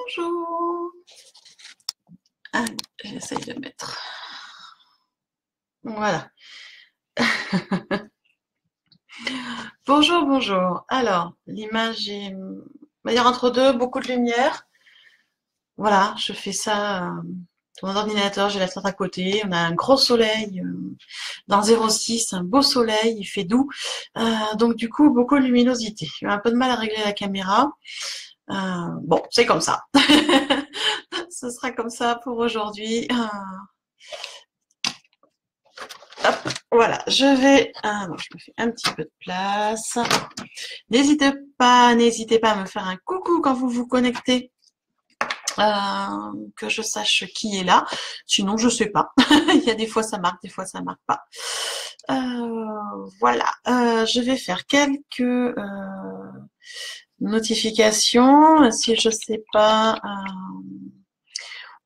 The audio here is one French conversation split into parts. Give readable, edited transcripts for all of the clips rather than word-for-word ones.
Bonjour. Allez, j'essaye de mettre. Voilà. Bonjour, bonjour. Alors, l'image est, on va dire entre deux, beaucoup de lumière. Voilà, je fais ça sur mon ordinateur, j'ai la tente à côté. On a un gros soleil dans 06, un beau soleil, il fait doux. Donc du coup, beaucoup de luminosité. J'ai un peu de mal à régler la caméra. Bon, c'est comme ça. Ce sera comme ça pour aujourd'hui. Hop, voilà, je vais. Non, je me fais un petit peu de place. N'hésitez pas à me faire un coucou quand vous vous connectez, que je sache qui est là. Sinon, je sais pas. Il y a des fois ça marque, des fois ça marque pas. Voilà, je vais faire quelques notifications. Si je sais pas,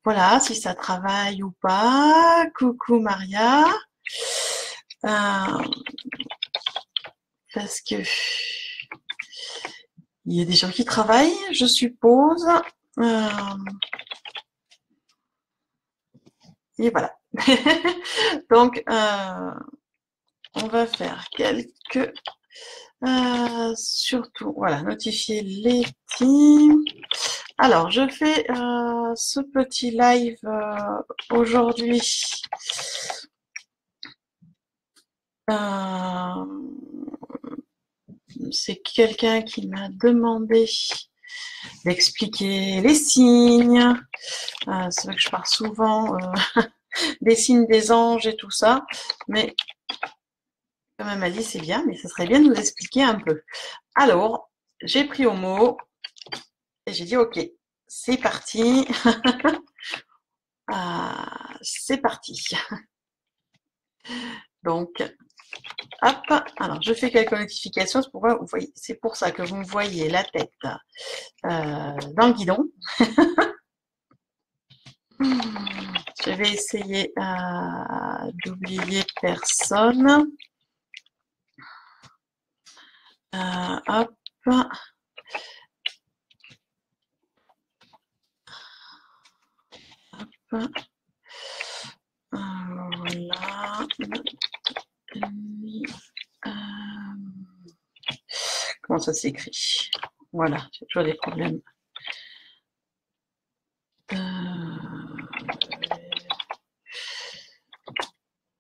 voilà, si ça travaille ou pas. Coucou Maria. Parce que il y a des gens qui travaillent, je suppose. Et voilà. Donc, on va faire quelques... surtout, voilà, notifier les teams. Alors, je fais ce petit live aujourd'hui. C'est quelqu'un qui m'a demandé d'expliquer les signes. C'est vrai que je parle souvent des signes des anges et tout ça, mais comme elle m'a dit, c'est bien, mais ce serait bien de nous expliquer un peu. Alors, j'ai pris au mot et j'ai dit ok, c'est parti. C'est parti. Donc, hop, alors je fais quelques notifications, c'est pour ça que vous me voyez la tête dans le guidon. Je vais essayer d'oublier personne. Hop. Hop. Voilà. Comment ça s'écrit? Voilà, j'ai toujours des problèmes.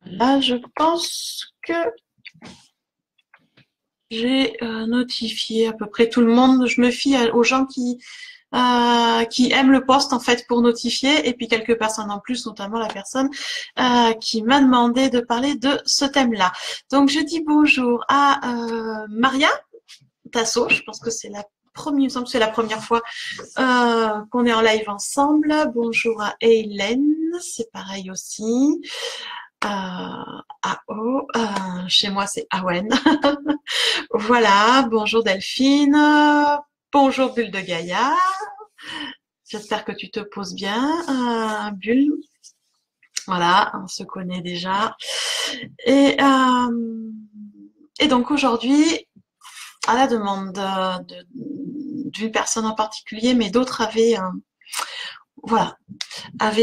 Là, je pense que j'ai notifié à peu près tout le monde. Je me fie aux gens qui aiment le post en fait pour notifier, et puis quelques personnes en plus, notamment la personne qui m'a demandé de parler de ce thème-là. Donc je dis bonjour à Maria Tasso, je pense que c'est la première, il me semble que c'est la première fois qu'on est en live ensemble. Bonjour à Hélène, c'est pareil aussi. Chez moi c'est Awen. Voilà, bonjour Delphine, bonjour Bulle de Gaïa. J'espère que tu te poses bien, Bulle. Voilà, on se connaît déjà. Et donc aujourd'hui, à la demande d'une personne en particulier, mais d'autres avaient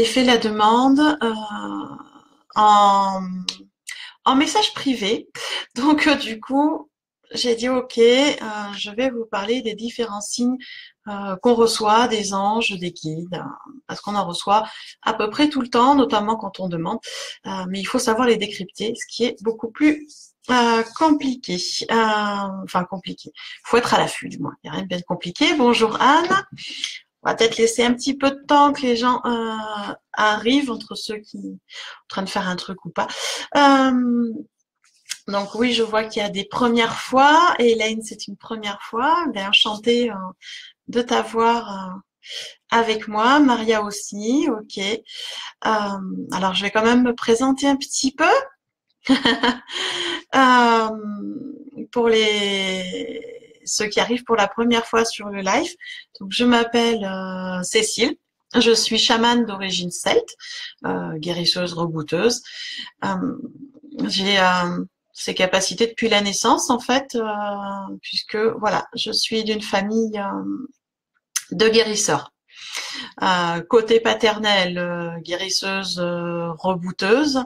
fait la demande en message privé. Donc du coup, j'ai dit ok, je vais vous parler des différents signes qu'on reçoit des anges, des guides, parce qu'on en reçoit à peu près tout le temps, notamment quand on demande. Mais il faut savoir les décrypter, ce qui est beaucoup plus compliqué. Enfin compliqué. Il faut être à l'affût du moins. Il n'y a rien de bien compliqué. Bonjour Anne. On va peut-être laisser un petit peu de temps que les gens arrivent, entre ceux qui sont en train de faire un truc ou pas. Donc oui, je vois qu'il y a des premières fois. Et Elaine, c'est une première fois. Ben, enchantée de t'avoir avec moi. Maria aussi, ok. Alors je vais quand même me présenter un petit peu. Pour ceux qui arrivent pour la première fois sur le live. Donc, je m'appelle Cécile. Je suis chamane d'origine celte, guérisseuse, rebouteuse. J'ai ces capacités depuis la naissance, en fait, puisque, voilà, je suis d'une famille de guérisseurs. Côté paternel, guérisseuse, rebouteuse,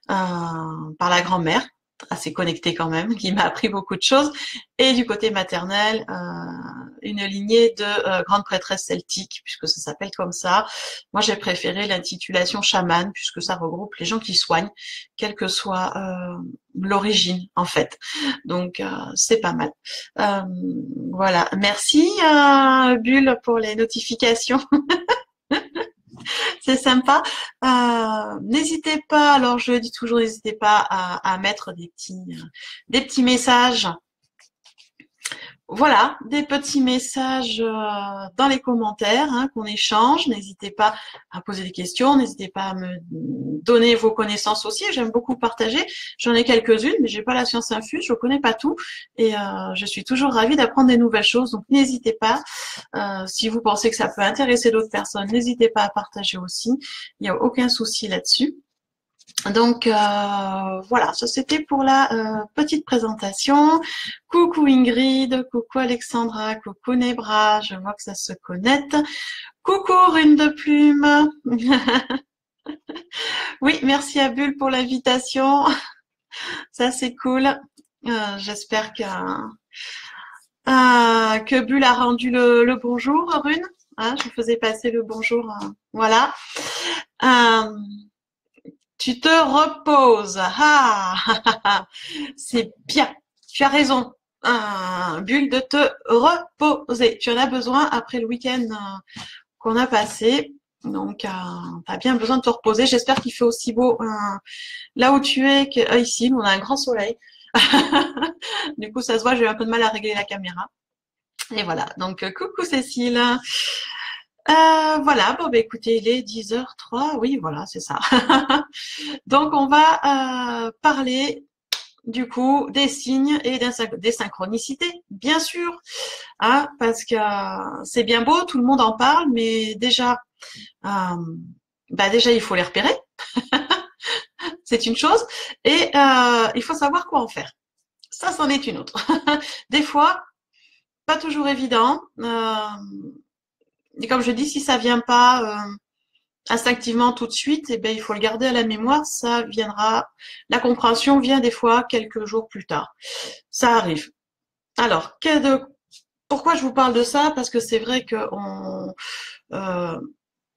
par la grand-mère, assez connectée quand même, qui m'a appris beaucoup de choses. Et du côté maternel, une lignée de grandes prêtresses celtiques, puisque ça s'appelle comme ça. Moi, j'ai préféré l'intitulation chamane, puisque ça regroupe les gens qui soignent, quelle que soit l'origine, en fait. Donc, c'est pas mal. Voilà. Merci, Bulle, pour les notifications. C'est sympa. N'hésitez pas, alors je le dis toujours, n'hésitez pas à mettre des petits messages. Voilà, des petits messages dans les commentaires, hein, qu'on échange. N'hésitez pas à poser des questions, n'hésitez pas à me donner vos connaissances aussi. J'aime beaucoup partager. J'en ai quelques-unes, mais j'ai pas la science infuse, je connais pas tout, et je suis toujours ravie d'apprendre des nouvelles choses. Donc n'hésitez pas. Si vous pensez que ça peut intéresser d'autres personnes, n'hésitez pas à partager aussi. Il n'y a aucun souci là-dessus. Donc voilà, ça c'était pour la petite présentation. Coucou Ingrid, coucou Alexandra, coucou Nebra, je vois que ça se connecte. Coucou Rune de Plume. Oui, merci à Bulle pour l'invitation. Ça c'est cool. J'espère que Bulle a rendu le bonjour, Rune. Hein, je vous faisais passer le bonjour. Voilà. Tu te reposes. C'est bien. Tu as raison. Bulle, de te reposer. Tu en as besoin après le week-end qu'on a passé. Donc, tu as bien besoin de te reposer. J'espère qu'il fait aussi beau là où tu es ici. Nous, on a un grand soleil. Du coup, ça se voit, j'ai eu un peu de mal à régler la caméra. Et voilà. Donc, coucou Cécile. Voilà, bon, bah, écoutez, il est 10h03. Oui, voilà, c'est ça. Donc, on va parler du coup des signes et des synchronicités, bien sûr, hein, parce que c'est bien beau, tout le monde en parle, mais déjà, déjà il faut les repérer, c'est une chose, et il faut savoir quoi en faire. Ça, c'en est une autre. Des fois, pas toujours évident. Et comme je dis, si ça vient pas instinctivement tout de suite, eh ben, il faut le garder à la mémoire. Ça viendra. La compréhension vient des fois quelques jours plus tard. Ça arrive. Alors, pourquoi je vous parle de ça? Parce que c'est vrai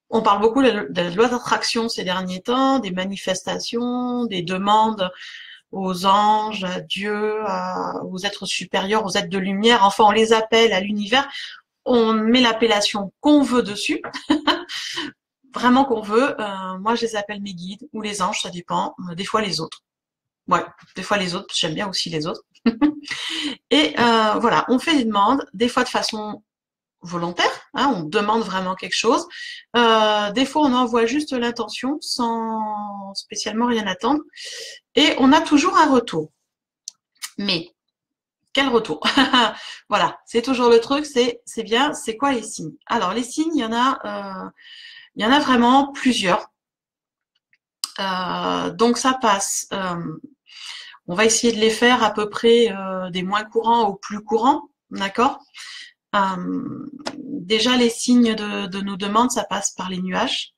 on parle beaucoup de la loi d'attraction ces derniers temps, des manifestations, des demandes aux anges, à Dieu, aux êtres supérieurs, aux êtres de lumière. Enfin, on les appelle à l'univers. On met l'appellation qu'on veut dessus. Vraiment qu'on veut. Moi, je les appelle mes guides ou les anges, ça dépend. Des fois les autres. Ouais, des fois les autres, parce que j'aime bien aussi les autres. Et voilà, on fait des demandes, des fois de façon volontaire, hein, on demande vraiment quelque chose. Des fois, on envoie juste l'intention sans spécialement rien attendre. Et on a toujours un retour. Mais quel retour? Voilà, c'est toujours le truc, c'est bien, c'est quoi les signes? Alors les signes, il y en a vraiment plusieurs. Donc ça passe. On va essayer de les faire à peu près des moins courants aux plus courants, d'accord? Déjà les signes de nos demandes, ça passe par les nuages.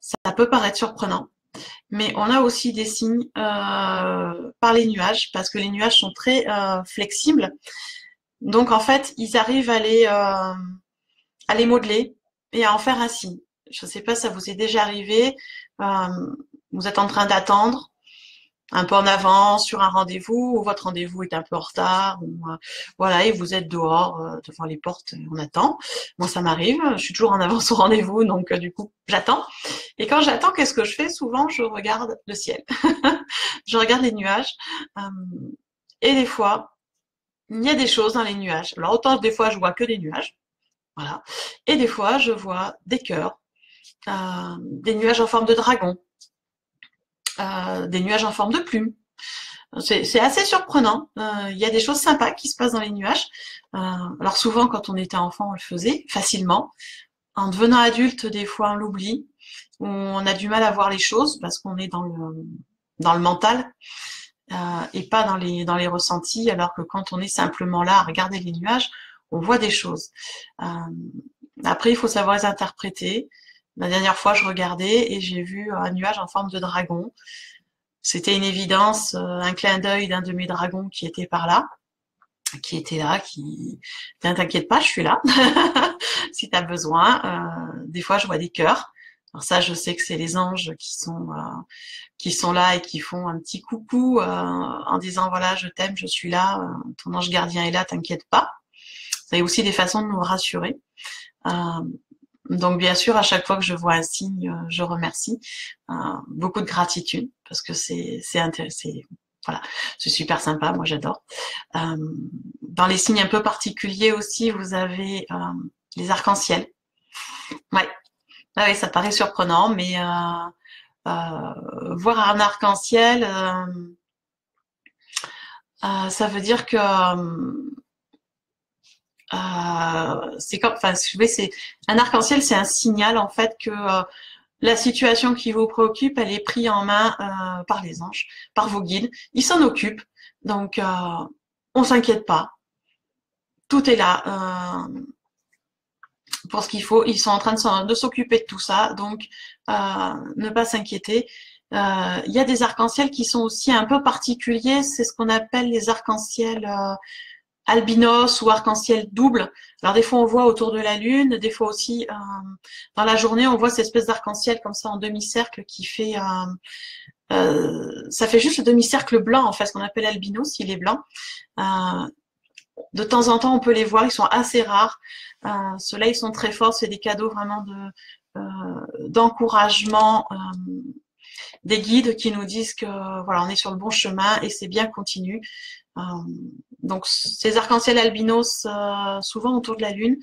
Ça peut paraître surprenant, mais on a aussi des signes par les nuages, parce que les nuages sont très flexibles. Donc en fait, ils arrivent à les modeler et à en faire un signe. Je ne sais pas si ça vous est déjà arrivé. Vous êtes en train d'attendre un peu en avance sur un rendez-vous, ou votre rendez-vous est un peu en retard, ou voilà, et vous êtes dehors devant les portes, on attend. Moi, ça m'arrive, je suis toujours en avance au rendez-vous, donc du coup, j'attends. Et quand j'attends, qu'est-ce que je fais? Souvent, je regarde le ciel. Je regarde les nuages. Et des fois, il y a des choses dans les nuages. Alors, autant des fois, je vois que des nuages. Voilà. Et des fois, je vois des cœurs, des nuages en forme de dragon, des nuages en forme de plume. C'est assez surprenant. Il y a des choses sympas qui se passent dans les nuages. Alors souvent, quand on était enfant, on le faisait facilement. En devenant adulte, des fois, on l'oublie. On a du mal à voir les choses parce qu'on est dans le mental et pas dans les ressentis. Alors que quand on est simplement là à regarder les nuages, on voit des choses. Après, il faut savoir les interpréter. La dernière fois, je regardais et j'ai vu un nuage en forme de dragon. C'était une évidence, un clin d'œil d'un de mes dragons qui était par là, qui était là, qui... T'inquiète pas, je suis là. Si tu as besoin. Des fois, je vois des cœurs. Alors ça, je sais que c'est les anges qui sont là et qui font un petit coucou en disant voilà, je t'aime, je suis là, ton ange gardien est là, t'inquiète pas. Ça y a aussi des façons de nous rassurer. Euh, donc bien sûr, à chaque fois que je vois un signe, je remercie. Beaucoup de gratitude parce que c'est intéressant. Voilà, c'est super sympa, moi j'adore. Euh, dans les signes un peu particuliers aussi, vous avez les arcs-en-ciel. Ouais, ah oui, ça paraît surprenant, mais voir un arc-en-ciel, ça veut dire que c'est comme, enfin, c'est un arc-en-ciel, c'est un signal en fait que la situation qui vous préoccupe, elle est prise en main par les anges, par vos guides. Ils s'en occupent, donc on s'inquiète pas. Tout est là pour ce qu'il faut. Ils sont en train de s'occuper de tout ça, donc ne pas s'inquiéter. Il y a des arcs-en-ciel qui sont aussi un peu particuliers. C'est ce qu'on appelle les arcs-en-ciel albinos ou arc-en-ciel double. Alors des fois on voit autour de la lune, des fois aussi dans la journée on voit cette espèce d'arc-en-ciel comme ça en demi-cercle qui fait ça fait juste le demi-cercle blanc en fait, ce qu'on appelle albinos, il est blanc. De temps en temps on peut les voir, ils sont assez rares. Ceux-là ils sont très forts, c'est des cadeaux vraiment d'encouragement des guides qui nous disent que voilà on est sur le bon chemin et c'est bien continu. Donc ces arcs-en-ciel albinos, souvent autour de la lune,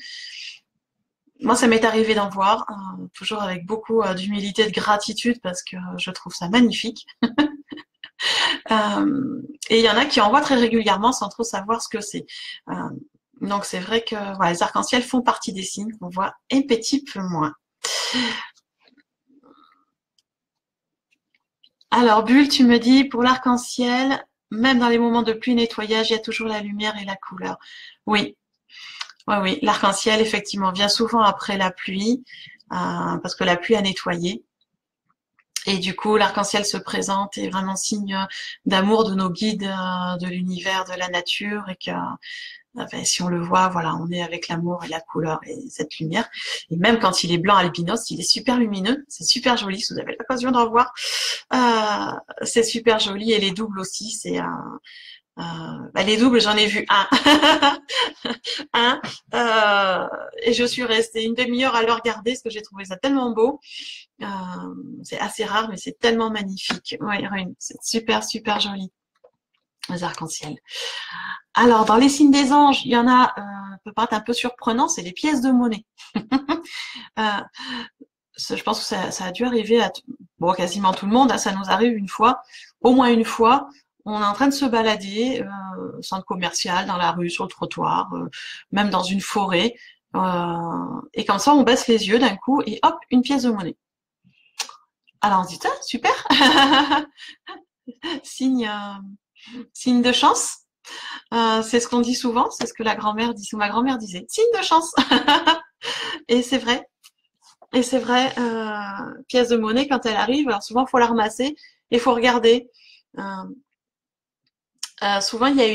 moi ça m'est arrivé d'en voir, toujours avec beaucoup d'humilité, de gratitude parce que je trouve ça magnifique. Et il y en a qui en voient très régulièrement sans trop savoir ce que c'est. Donc c'est vrai que voilà, les arcs-en-ciel font partie des signes qu'on voit un petit peu moins. Alors Bulle, tu me dis pour l'arc-en-ciel, même dans les moments de pluie nettoyage, il y a toujours la lumière et la couleur. Oui, oui, oui. L'arc-en-ciel, effectivement, vient souvent après la pluie, parce que la pluie a nettoyé. Et du coup, l'arc-en-ciel se présente et est vraiment signe d'amour de nos guides, de l'univers, de la nature, et que ben, si on le voit, voilà, on est avec l'amour et la couleur et cette lumière. Et même quand il est blanc albinos, il est super lumineux, c'est super joli. Si vous avez l'occasion d'en voir, c'est super joli. Et les doubles aussi, c'est bah, les doubles, j'en ai vu un. Un. Et je suis restée une demi-heure à le regarder parce que j'ai trouvé ça tellement beau. C'est assez rare, mais c'est tellement magnifique. Ouais, c'est super, super joli. Les arcs-en-ciel. Alors, dans les signes des anges, il y en a, peut paraître un peu surprenant, c'est les pièces de monnaie. euh, je pense que ça a dû arriver à bon, quasiment tout le monde, hein, ça nous arrive une fois, au moins une fois, on est en train de se balader, centre commercial, dans la rue, sur le trottoir, même dans une forêt, et comme ça on baisse les yeux d'un coup et hop, une pièce de monnaie. Alors on se dit, ah, super, signe, signe de chance. C'est ce qu'on dit souvent, c'est ce que la grand-mère dit, ou ma grand-mère disait, signe de chance. Et c'est vrai. Et c'est vrai, pièce de monnaie, quand elle arrive, alors souvent, il faut la ramasser et il faut regarder. Souvent, il y a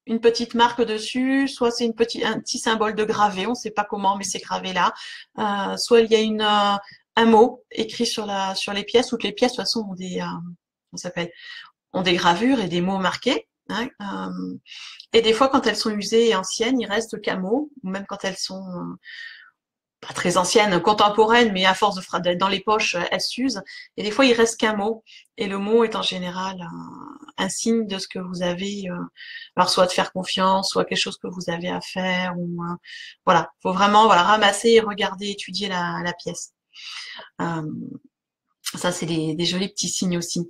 une petite marque dessus, soit c'est un petit symbole de gravé, on ne sait pas comment, mais c'est gravé là. Soit il y a un mot écrit sur les pièces. Toutes les pièces, de toute façon, ont des gravures et des mots marqués. Hein, et des fois, quand elles sont usées et anciennes, il reste qu'un mot, ou même quand elles sont pas très anciennes, contemporaines, mais à force d'être dans les poches, elles s'usent. Et des fois, il reste qu'un mot. Et le mot est en général un signe de ce que vous avez, alors soit de faire confiance, soit quelque chose que vous avez à faire, ou voilà. Faut vraiment voilà ramasser, regarder, étudier la pièce. Ça, c'est des jolis petits signes aussi.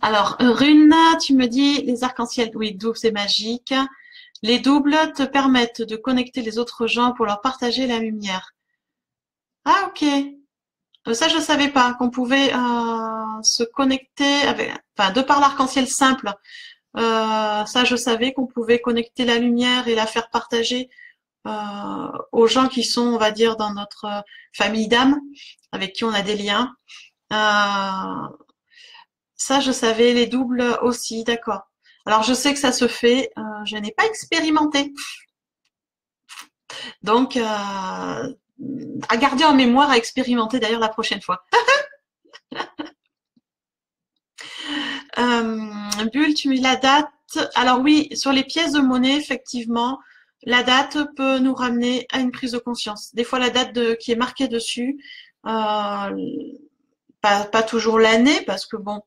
Alors, Runa, tu me dis les arcs-en-ciel, oui, double, c'est magique. Les doubles te permettent de connecter les autres gens pour leur partager la lumière. Ah, ok. Ça, je savais pas qu'on pouvait se connecter avec, enfin, de par l'arc-en-ciel simple. Ça, je savais qu'on pouvait connecter la lumière et la faire partager aux gens qui sont, on va dire, dans notre famille d'âme, avec qui on a des liens. Euh, Ça, je savais, les doubles aussi, d'accord. Alors, je sais que ça se fait, je n'ai pas expérimenté. Donc, à garder en mémoire, à expérimenter d'ailleurs la prochaine fois. Bulle, tu mets la date. Alors oui, sur les pièces de monnaie, effectivement, la date peut nous ramener à une prise de conscience. Des fois, la date qui est marquée dessus, pas toujours l'année, parce que bon,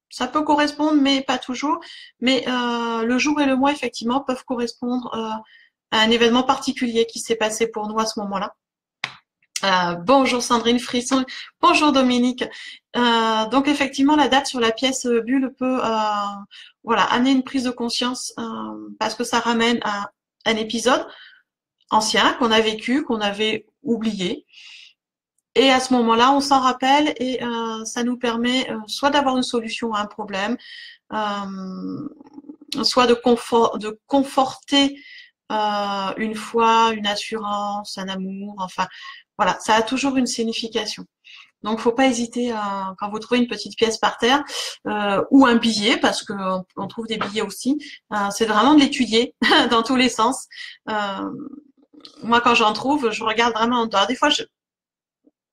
ça peut correspondre, mais pas toujours. Mais le jour et le mois, effectivement, peuvent correspondre à un événement particulier qui s'est passé pour nous à ce moment-là. Bonjour Sandrine Frisson, bonjour Dominique. Donc effectivement, la date sur la pièce bulle peut voilà, amener une prise de conscience parce que ça ramène à un épisode ancien qu'on a vécu, qu'on avait oublié. Et à ce moment-là, on s'en rappelle et ça nous permet soit d'avoir une solution à un problème, soit de conforter une foi, une assurance, un amour, enfin voilà, ça a toujours une signification. Donc, faut pas hésiter quand vous trouvez une petite pièce par terre ou un billet, parce que on trouve des billets aussi. C'est vraiment de l'étudier dans tous les sens. Euh, Moi, quand j'en trouve, je regarde vraiment. Alors, des fois,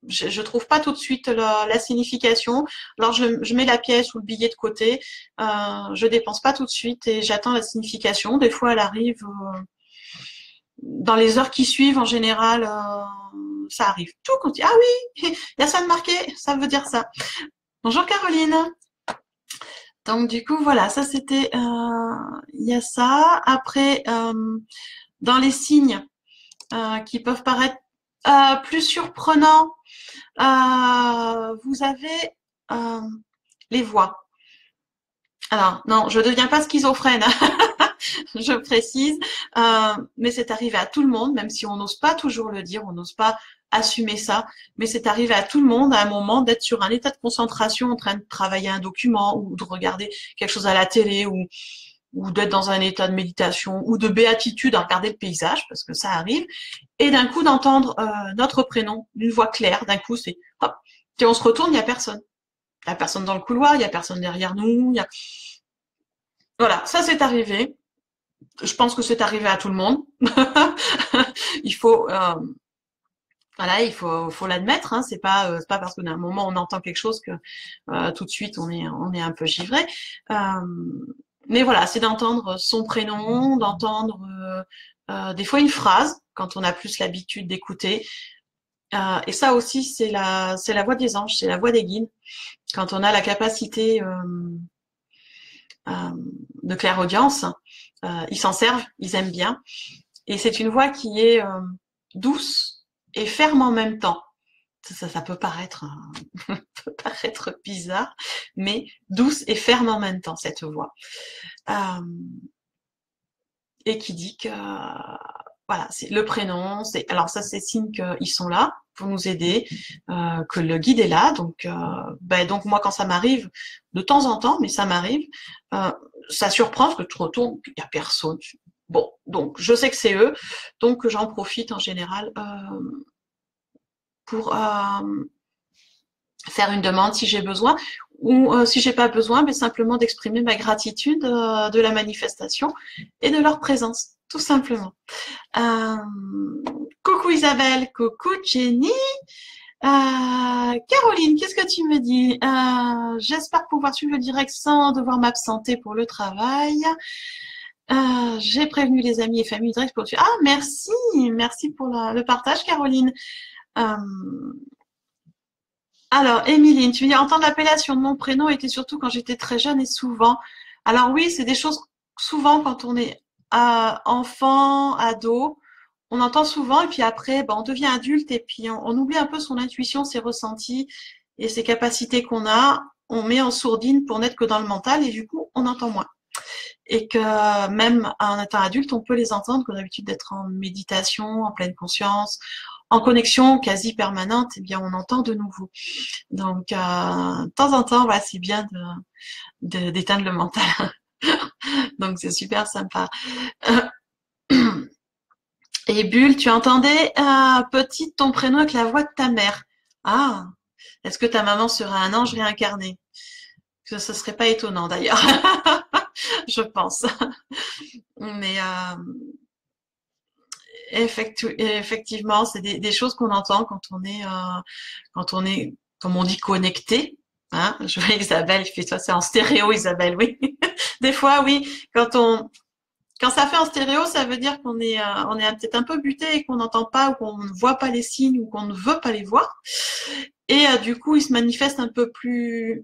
je trouve pas tout de suite la signification. Alors, je mets la pièce ou le billet de côté. Je dépense pas tout de suite et j'attends la signification. Des fois, elle arrive. Dans les heures qui suivent, en général, ça arrive. Tout quand ah oui, il y a ça de marqué, ça veut dire ça. Bonjour Caroline. Donc du coup voilà, ça c'était, il y a ça. Après, dans les signes qui peuvent paraître plus surprenants, vous avez les voix. Alors non, je ne deviens pas schizophrène. Je précise, mais c'est arrivé à tout le monde, même si on n'ose pas toujours le dire, on n'ose pas assumer ça, mais c'est arrivé à tout le monde à un moment d'être sur un état de concentration en train de travailler un document ou de regarder quelque chose à la télé ou d'être dans un état de méditation ou de béatitude à regarder le paysage, parce que ça arrive, et d'un coup d'entendre notre prénom d'une voix claire, d'un coup c'est hop, et on se retourne, il n'y a personne. Il n'y a personne dans le couloir, il n'y a personne derrière nous, voilà, ça c'est arrivé. Je pense que c'est arrivé à tout le monde. Il faut, voilà, faut l'admettre. Hein, c'est pas parce qu'à un moment on entend quelque chose que tout de suite on est un peu givré. Mais voilà, c'est d'entendre son prénom, d'entendre des fois une phrase quand on a plus l'habitude d'écouter. Et ça aussi, c'est la voix des anges, c'est la voix des guides. Quand on a la capacité de clairaudience, ils s'en servent, ils aiment bien. Et c'est une voix qui est douce et ferme en même temps. Ça peut paraître, peut paraître bizarre, mais douce et ferme en même temps, cette voix. Et qui dit que, voilà, c'est le prénom, alors ça c'est signe qu'ils sont là pour nous aider, que le guide est là. Donc, donc moi quand ça m'arrive, de temps en temps, mais ça m'arrive, ça surprend parce que tu retournes, il n'y a personne. Bon, donc je sais que c'est eux, donc j'en profite en général pour faire une demande si j'ai besoin, ou si j'ai pas besoin, mais simplement d'exprimer ma gratitude de la manifestation et de leur présence, tout simplement. Coucou Isabelle, coucou Jenny. Caroline, qu'est-ce que tu me dis? J'espère pouvoir suivre le direct sans devoir m'absenter pour le travail. J'ai prévenu les amis et familles direct pour suivre. Ah, merci, merci pour le partage, Caroline. Alors, Émiline, tu me dis entendre l'appellation de mon prénom était surtout quand j'étais très jeune et souvent. Alors oui, c'est des choses souvent quand on est enfant, ado, on entend souvent et puis après, on devient adulte et puis on oublie un peu son intuition, ses ressentis et ses capacités qu'on a. On met en sourdine pour n'être que dans le mental et du coup, on entend moins. Et que même en étant adulte, on peut les entendre, qu'on a l'habitude d'être en méditation, en pleine conscience, en connexion quasi permanente, eh bien on entend de nouveau. Donc de temps en temps, voilà, c'est bien d'éteindre le mental. Donc c'est super sympa. Et Bulle, tu entendais petite ton prénom avec la voix de ta mère. Ah, est-ce que ta maman serait un ange réincarné? Ce serait pas étonnant d'ailleurs, je pense. Mais effectivement, c'est des choses qu'on entend quand on est, comme on dit, connecté. Hein, je vois Isabelle qui fait ça, c'est en stéréo, Isabelle, oui. Des fois, oui, quand ça fait en stéréo, ça veut dire on est peut-être un peu buté et qu'on n'entend pas ou qu'on ne voit pas les signes ou qu'on ne veut pas les voir. Et du coup, ils se manifestent un peu plus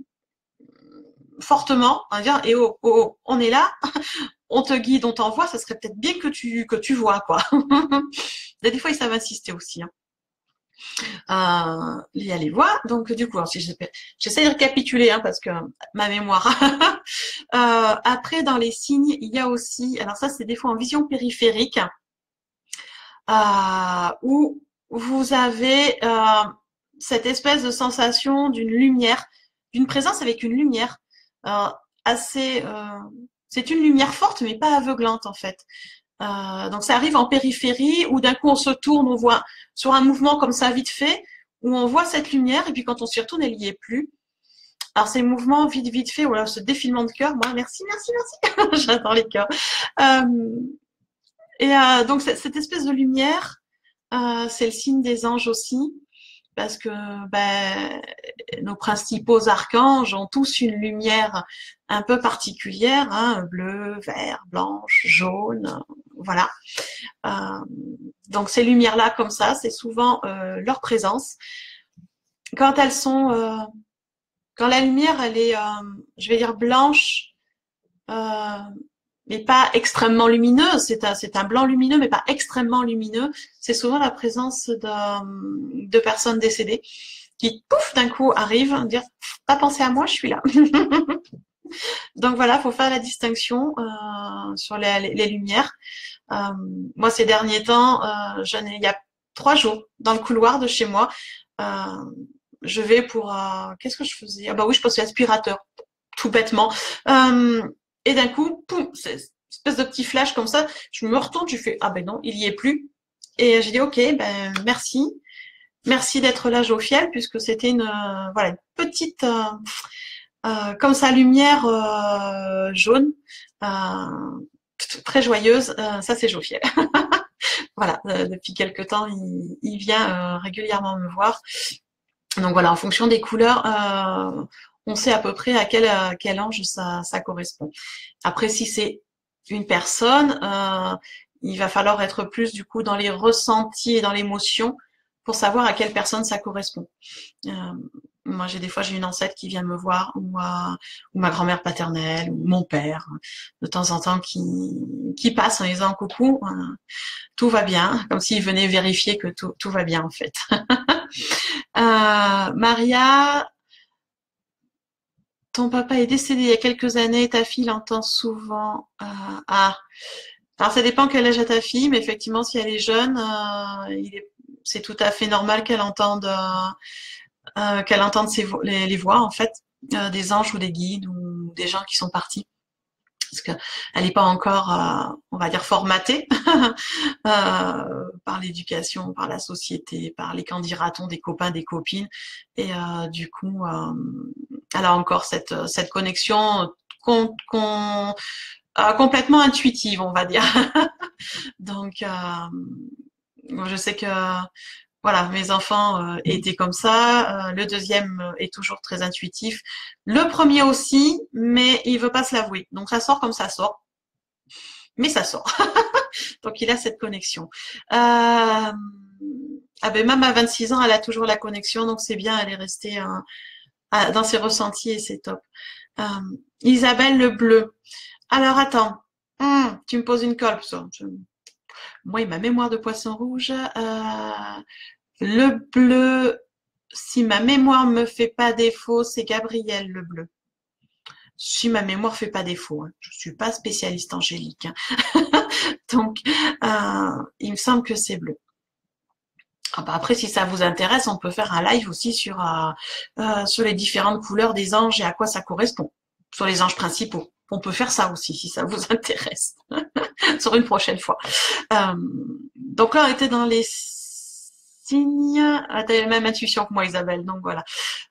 fortement, on va dire, et oh, oh, oh, on est là, on te guide, on t'envoie, ça serait peut-être bien que tu vois, quoi. Des fois, ils savent insister aussi. Hein. Il y a les voix, donc du coup, si j'essaie de récapituler, hein, parce que ma mémoire. Après, dans les signes, il y a aussi, alors ça, c'est des fois en vision périphérique, où vous avez cette espèce de sensation d'une lumière, d'une présence avec une lumière euh, assez. C'est une lumière forte, mais pas aveuglante en fait. Donc ça arrive en périphérie, où d'un coup on se tourne, on voit sur un mouvement comme ça vite fait, où on voit cette lumière, et puis quand on s'y retourne, elle y est plus. Alors ces mouvements vite fait, ou alors ce défilement de cœur, moi merci, j'adore les cœurs. Euh, donc cette espèce de lumière, c'est le signe des anges aussi, parce que ben, nos principaux archanges ont tous une lumière un peu particulière, hein, bleu, vert, blanche, jaune, voilà. Euh, donc ces lumières-là, comme ça, c'est souvent leur présence. Quand elles sont, quand la lumière, elle est, je vais dire blanche, euh, mais pas extrêmement lumineuse. C'est un blanc lumineux, mais pas extrêmement lumineux. C'est souvent la présence de personnes décédées qui, pouf, d'un coup arrivent, dire, t'as pensé à moi, je suis là. Donc voilà, faut faire la distinction sur les lumières. Euh, moi, ces derniers temps, il y a 3 jours, dans le couloir de chez moi, euh, je vais pour... qu'est-ce que je faisais? Ah bah oui, je passe l'aspirateur, tout bêtement. Euh, et d'un coup, poum, c'est une espèce de petit flash comme ça, je me retourne, je fais, ah ben non, il y est plus. Et j'ai dit, ok, ben merci. Merci d'être là, Jophiel, puisque c'était voilà, une petite... comme sa lumière jaune, très joyeuse, ça c'est Jophiel. Voilà, depuis quelque temps, il vient régulièrement me voir. Donc voilà, en fonction des couleurs, on sait à peu près à quel ange ça correspond. Après, si c'est une personne, il va falloir être plus du coup dans les ressentis et dans l'émotion pour savoir à quelle personne ça correspond. Euh, Moi, j'ai une ancêtre qui vient me voir, ou ma grand-mère paternelle, ou mon père, de temps en temps, qui passe en disant coucou, tout va bien, comme s'il venait vérifier que tout va bien en fait. Maria, ton papa est décédé il y a quelques années, ta fille l'entend souvent. Alors ça dépend quel âge a ta fille, mais effectivement, si elle est jeune, c'est tout à fait normal qu'elle entende les voix en fait, des anges ou des guides ou des gens qui sont partis. Parce qu'elle n'est pas encore, on va dire, formatée par l'éducation, par la société, par les qu'en dira-t-on des copains, des copines. Et du coup, elle a encore cette connexion complètement intuitive, on va dire. Donc, je sais que voilà, mes enfants étaient comme ça. Le deuxième est toujours très intuitif. Le premier aussi, mais il veut pas se l'avouer. Donc ça sort comme ça sort, mais ça sort. Donc il a cette connexion. Ah ben même à 26 ans, elle a toujours la connexion, donc c'est bien. Elle est restée dans ses ressentis et c'est top. Euh, Isabelle le bleu. Alors attends, tu me poses une colle. Moi, ma mémoire de poisson rouge. Le bleu, si ma mémoire me fait pas défaut, c'est Gabriel le bleu. Si ma mémoire fait pas défaut, hein. Je suis pas spécialiste angélique, hein. Donc, il me semble que c'est bleu. Ah bah après, si ça vous intéresse, on peut faire un live aussi sur les différentes couleurs des anges et à quoi ça correspond, sur les anges principaux. On peut faire ça aussi si ça vous intéresse sur une prochaine fois. Euh, donc là, on était dans les signes. Ah, t'as la même intuition que moi, Isabelle. Donc voilà.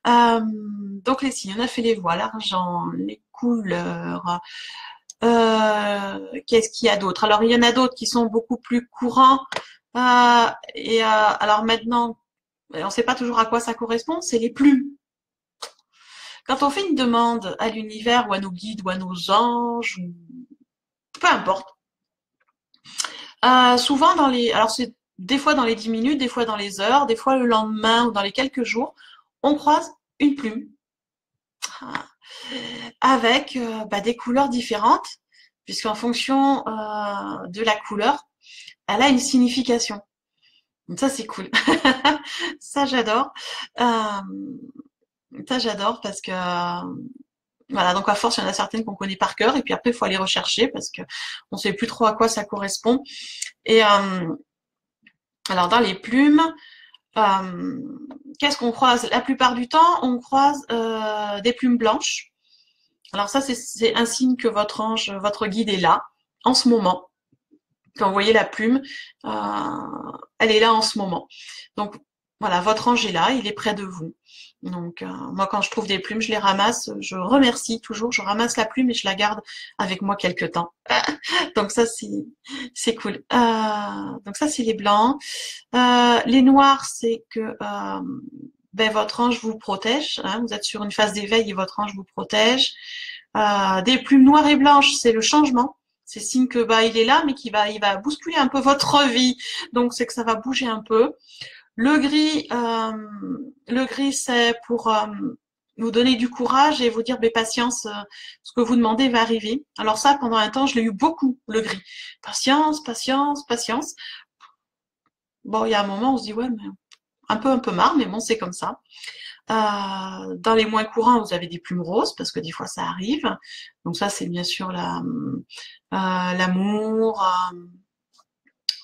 Donc les signes, on a fait les voix, l'argent, les couleurs. Qu'est-ce qu'il y a d'autre? Alors il y en a d'autres qui sont beaucoup plus courants. Alors maintenant, on ne sait pas toujours à quoi ça correspond. C'est les plumes. Quand on fait une demande à l'univers ou à nos guides ou à nos anges, peu importe. Souvent alors c'est des fois dans les 10 minutes, des fois dans les heures, des fois le lendemain ou dans les quelques jours, on croise une plume avec des couleurs différentes, puisqu'en fonction de la couleur, elle a une signification. Donc ça c'est cool. Ça j'adore. Euh, Ça j'adore parce que voilà, donc à force, il y en a certaines qu'on connaît par cœur, et puis après, il faut aller rechercher parce que on sait plus trop à quoi ça correspond. Et alors dans les plumes, euh, qu'est-ce qu'on croise? La plupart du temps, on croise des plumes blanches. Alors ça, c'est un signe que votre ange, votre guide est là en ce moment. Quand vous voyez la plume, elle est là en ce moment. Donc voilà, votre ange est là, il est près de vous. Donc moi, quand je trouve des plumes, je les ramasse, je remercie toujours, je ramasse la plume et je la garde avec moi quelque temps. Donc ça, c'est cool. Donc ça, c'est les blancs. Les noirs, c'est que votre ange vous protège. Hein, vous êtes sur une phase d'éveil et votre ange vous protège. Des plumes noires et blanches, c'est le changement. C'est signe que il est là, mais il va bousculer un peu votre vie. Donc c'est que ça va bouger un peu. Le gris, c'est pour vous donner du courage et vous dire, patience, ce que vous demandez va arriver. Alors ça, pendant un temps, je l'ai eu beaucoup, le gris. Patience, patience, patience. Bon, il y a un moment où on se dit, ouais, mais un peu marre, mais bon, c'est comme ça. Dans les moins courants, vous avez des plumes roses, parce que des fois, ça arrive. Donc ça, c'est bien sûr l'amour,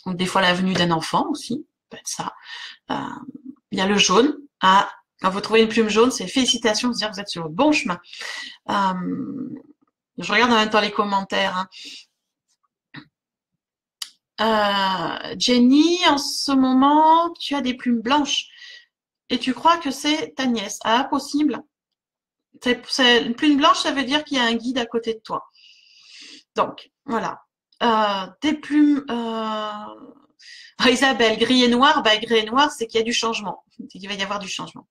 ou des fois la venue d'un enfant aussi, peut être ça. Il y a le jaune. Quand vous trouvez une plume jaune, c'est félicitations, c'est-à-dire que vous êtes sur le bon chemin. Je regarde en même temps les commentaires. Jenny, en ce moment, tu as des plumes blanches et tu crois que c'est ta nièce. Ah, possible. Une plume blanche, ça veut dire qu'il y a un guide à côté de toi. Donc, voilà. Des plumes... Isabelle, gris et noir, gris et noir, c'est qu'il y a du changement. C'est qu'il va y avoir du changement.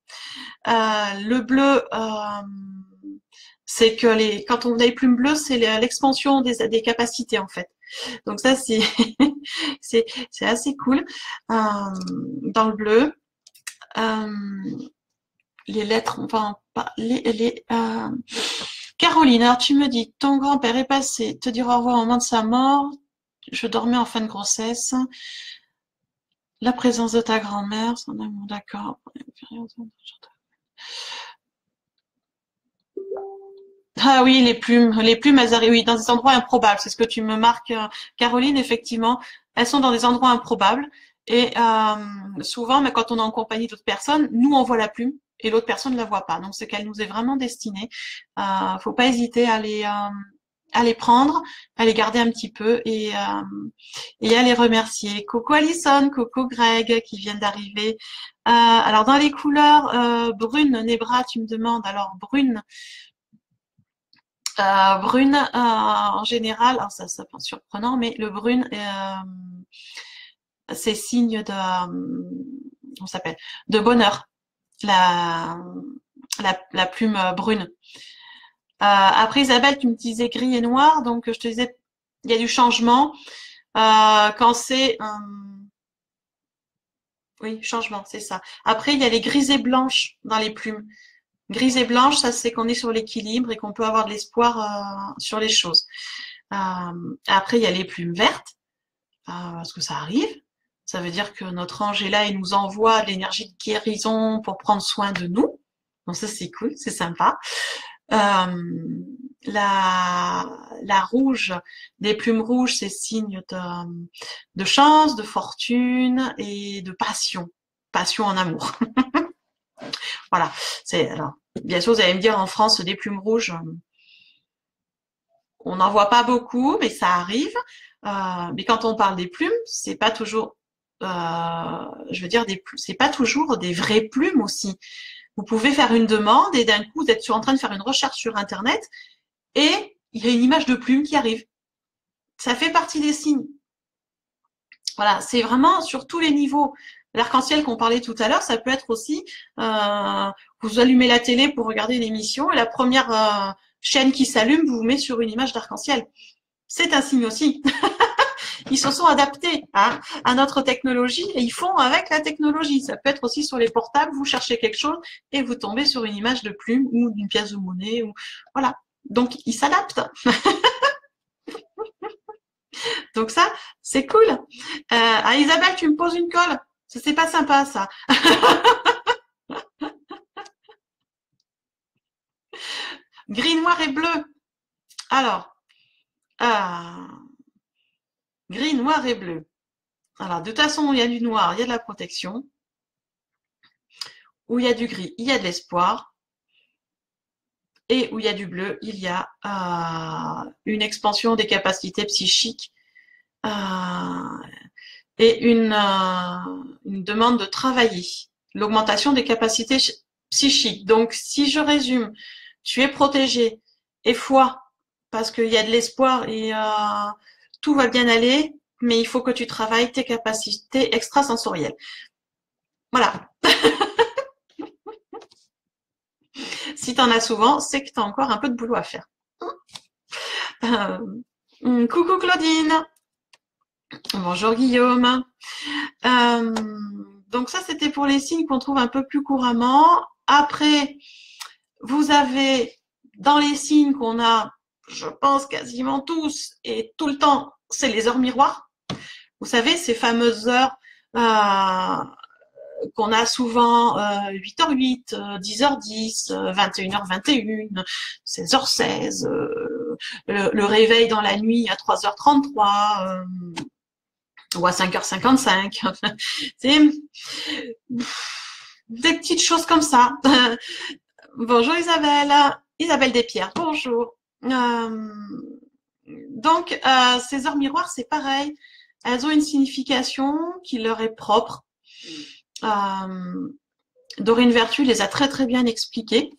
Le bleu, c'est que quand on a les plumes bleues, c'est l'expansion des capacités en fait. Donc ça, c'est c'est assez cool. Dans le bleu, les lettres, enfin pas Caroline, alors tu me dis, ton grand-père est passé te dire au revoir au moment de sa mort. Je dormais en fin de grossesse. La présence de ta grand-mère, son amour, d'accord. Ah oui, les plumes, elles arrivent, oui, dans des endroits improbables. C'est ce que tu me marques, Caroline. Effectivement, elles sont dans des endroits improbables. Et souvent, mais quand on est en compagnie d'autres personnes, nous on voit la plume et l'autre personne ne la voit pas. Donc c'est qu'elle nous est vraiment destinée. Faut pas hésiter à les prendre, à les garder un petit peu et à les remercier. Coucou Alison, coucou Greg qui viennent d'arriver. Alors dans les couleurs brune, Nebra, tu me demandes. Alors brune. Brune, en général, alors ça c'est pas surprenant, mais le brune, c'est signe de, on s'appelle, de bonheur, la, la plume brune. Après Isabelle, tu me disais gris et noir, donc je te disais, il y a du changement. Quand c'est, oui, changement, c'est ça. Après, il y a les grises et blanches dans les plumes. Grise et blanche, ça c'est qu'on est sur l'équilibre et qu'on peut avoir de l'espoir sur les choses. Après, il y a les plumes vertes, parce que ça arrive. Ça veut dire que notre ange est là et nous envoie de l'énergie de guérison pour prendre soin de nous. Donc ça c'est cool, c'est sympa. La rouge, des plumes rouges, c'est signe de chance, de fortune et de passion. Passion en amour. Voilà. Alors, bien sûr, vous allez me dire en France, des plumes rouges, on n'en voit pas beaucoup, mais ça arrive. Mais quand on parle des plumes, c'est pas toujours, je veux dire, c'est pas toujours des vraies plumes aussi. Vous pouvez faire une demande et d'un coup, vous êtes en train de faire une recherche sur Internet et il y a une image de plume qui arrive. Ça fait partie des signes. Voilà, c'est vraiment sur tous les niveaux. L'arc-en-ciel qu'on parlait tout à l'heure, ça peut être aussi, vous allumez la télé pour regarder une émission et la première chaîne qui s'allume vous met sur une image d'arc-en-ciel. C'est un signe aussi. Ils se sont adaptés à notre technologie et ils font avec la technologie. Ça peut être aussi sur les portables, vous cherchez quelque chose et vous tombez sur une image de plume ou d'une pièce de monnaie. Ou... Voilà. Donc, ils s'adaptent. Donc ça, c'est cool. Isabelle, tu me poses une colle. Ça, c'est pas sympa, ça. Gris, noir et bleu. Alors, gris, noir et bleu. Alors, de toute façon, il y a du noir, il y a de la protection. Où il y a du gris, il y a de l'espoir. Et où il y a du bleu, il y a une expansion des capacités psychiques et une demande de travailler. L'augmentation des capacités psychiques. Donc, si je résume, tu es protégé et foi, parce qu'il y a de l'espoir et tout va bien aller, mais il faut que tu travailles tes capacités extrasensorielles. Voilà. Si tu en as souvent, c'est que tu as encore un peu de boulot à faire. Coucou Claudine. Bonjour Guillaume. Donc ça, c'était pour les signes qu'on trouve un peu plus couramment. Après, vous avez dans les signes qu'on a, je pense quasiment tous et tout le temps, c'est les heures miroirs. Vous savez, ces fameuses heures qu'on a souvent 8h08, 10h10, 21h21, 16h16, le réveil dans la nuit à 3h33 ou à 5h55. C'est des petites choses comme ça. Bonjour Isabelle. Isabelle Despierres, bonjour. Donc, ces heures miroirs, c'est pareil. Elles ont une signification qui leur est propre. Dorine Vertu les a très très bien expliquées.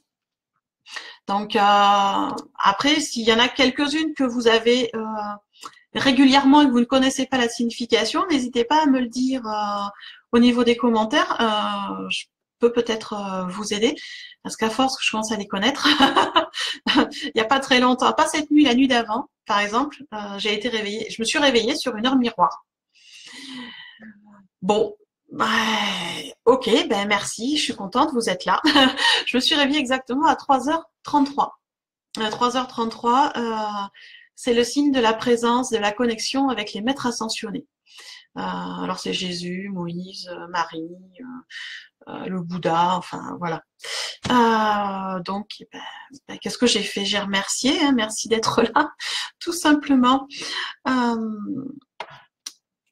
Donc après, s'il y en a quelques-unes que vous avez régulièrement et que vous ne connaissez pas la signification, n'hésitez pas à me le dire au niveau des commentaires. Je peux peut-être vous aider parce qu'à force, je commence à les connaître. Il n'y a pas très longtemps, pas cette nuit, la nuit d'avant, par exemple, j'ai été réveillée. Je me suis réveillée sur une heure miroir. Bon. Ok, ben merci, je suis contente, vous êtes là. Je me suis réveillée exactement à 3h33. 3h33, c'est le signe de la présence, de la connexion avec les maîtres ascensionnés. Alors c'est Jésus, Moïse, Marie, le Bouddha, enfin voilà. Donc, qu'est-ce que j'ai fait? J'ai remercié, hein, merci d'être là, tout simplement.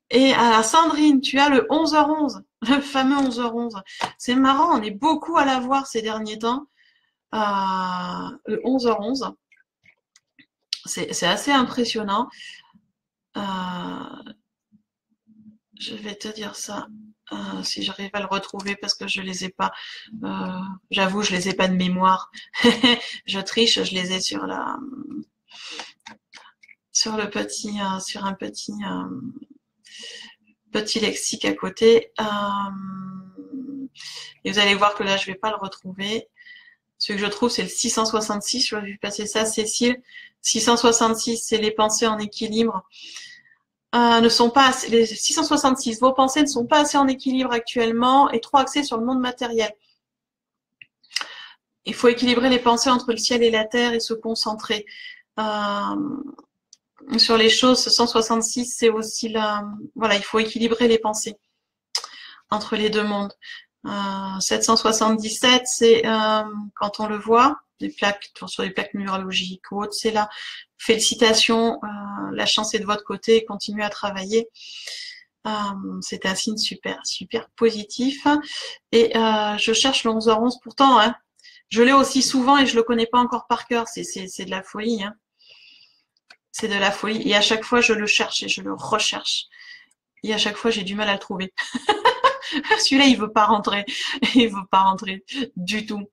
Et Sandrine, tu as le 11h11, le fameux 11h11. C'est marrant, on est beaucoup à la voir ces derniers temps. Le 11h11. C'est assez impressionnant. Je vais te dire ça. Si j'arrive à le retrouver parce que je les ai pas. J'avoue, je les ai pas de mémoire. Je triche, je les ai sur le petit, sur un petit lexique à côté. Et vous allez voir que là, je vais pas le retrouver. Celui que je trouve, c'est le 666. Je vais vu passer ça, Cécile. 666, c'est les pensées en équilibre. Ne sont pas assez, les 666, vos pensées ne sont pas assez en équilibre actuellement et trop axées sur le monde matériel. Il faut équilibrer les pensées entre le ciel et la terre et se concentrer. Sur les choses, 166, c'est aussi voilà, il faut équilibrer les pensées entre les deux mondes. 777, c'est quand on le voit, des plaques, sur les plaques numérologiques ou autres, c'est là. Félicitations, la chance est de votre côté, continuez à travailler. C'est un signe super, super positif. Et je cherche le 11h11, pourtant, hein, je l'ai aussi souvent et je le connais pas encore par cœur, c'est de la folie. Hein. C'est de la folie. Et à chaque fois, je le cherche et je le recherche. Et à chaque fois, j'ai du mal à le trouver. Celui-là, il veut pas rentrer. Il veut pas rentrer du tout.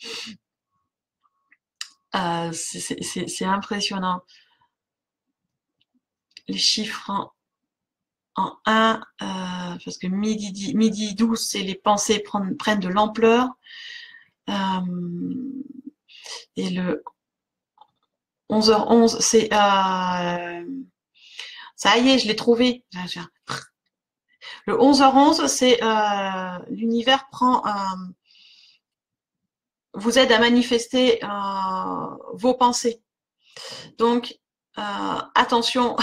C'est impressionnant. Les chiffres en 1, parce que midi 12, c'est les pensées prennent de l'ampleur. Et le 11h11, c'est... ça y est, je l'ai trouvé. Le 11h11, c'est l'univers vous aide à manifester vos pensées. Donc, attention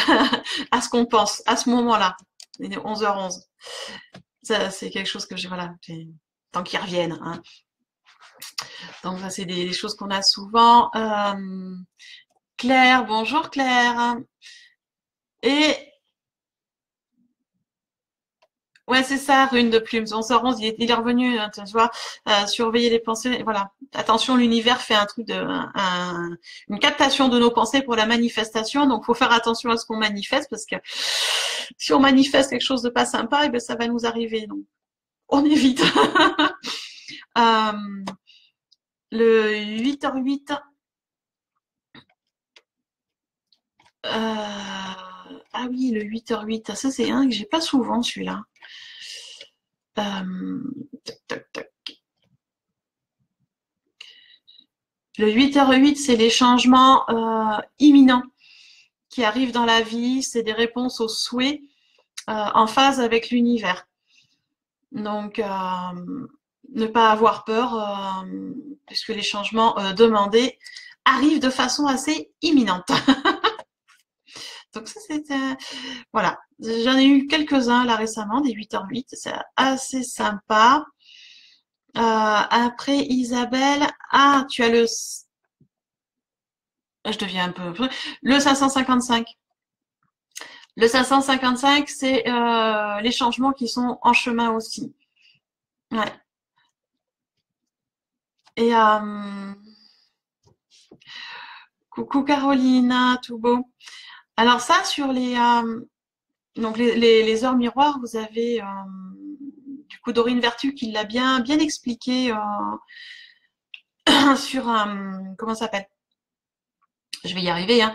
à ce qu'on pense à ce moment-là. Il est 11h11. Ça, c'est quelque chose que tant qu'ils reviennent. Hein. Donc, ça, c'est des choses qu'on a souvent. Claire, bonjour Claire. Et ouais, c'est ça, rune de plumes. 11h11, il est revenu, hein, tu vois, surveiller les pensées. Voilà. Attention, l'univers fait un truc une captation de nos pensées pour la manifestation. Donc, faut faire attention à ce qu'on manifeste parce que si on manifeste quelque chose de pas sympa, eh ben, ça va nous arriver. Donc, on évite. Le 8h08. Ah oui, le 8h08. Ça, c'est un que j'ai pas souvent, celui-là. Tac, tac, tac. Le 8h08, c'est les changements imminents qui arrivent dans la vie. C'est des réponses aux souhaits en phase avec l'univers. Donc, ne pas avoir peur puisque les changements demandés arrivent de façon assez imminente. Donc ça, c'était... Voilà. J'en ai eu quelques-uns là récemment, des 8h08. C'est assez sympa. Après, Isabelle, tu as je deviens un peu... Le 555. Le 555, c'est les changements qui sont en chemin aussi. Ouais. Et coucou Carolina, tout beau. Alors ça, sur donc les heures miroirs, vous avez du coup Dorine Vertu qui l'a bien expliqué sur comment ça s'appelle? Je vais y arriver, hein.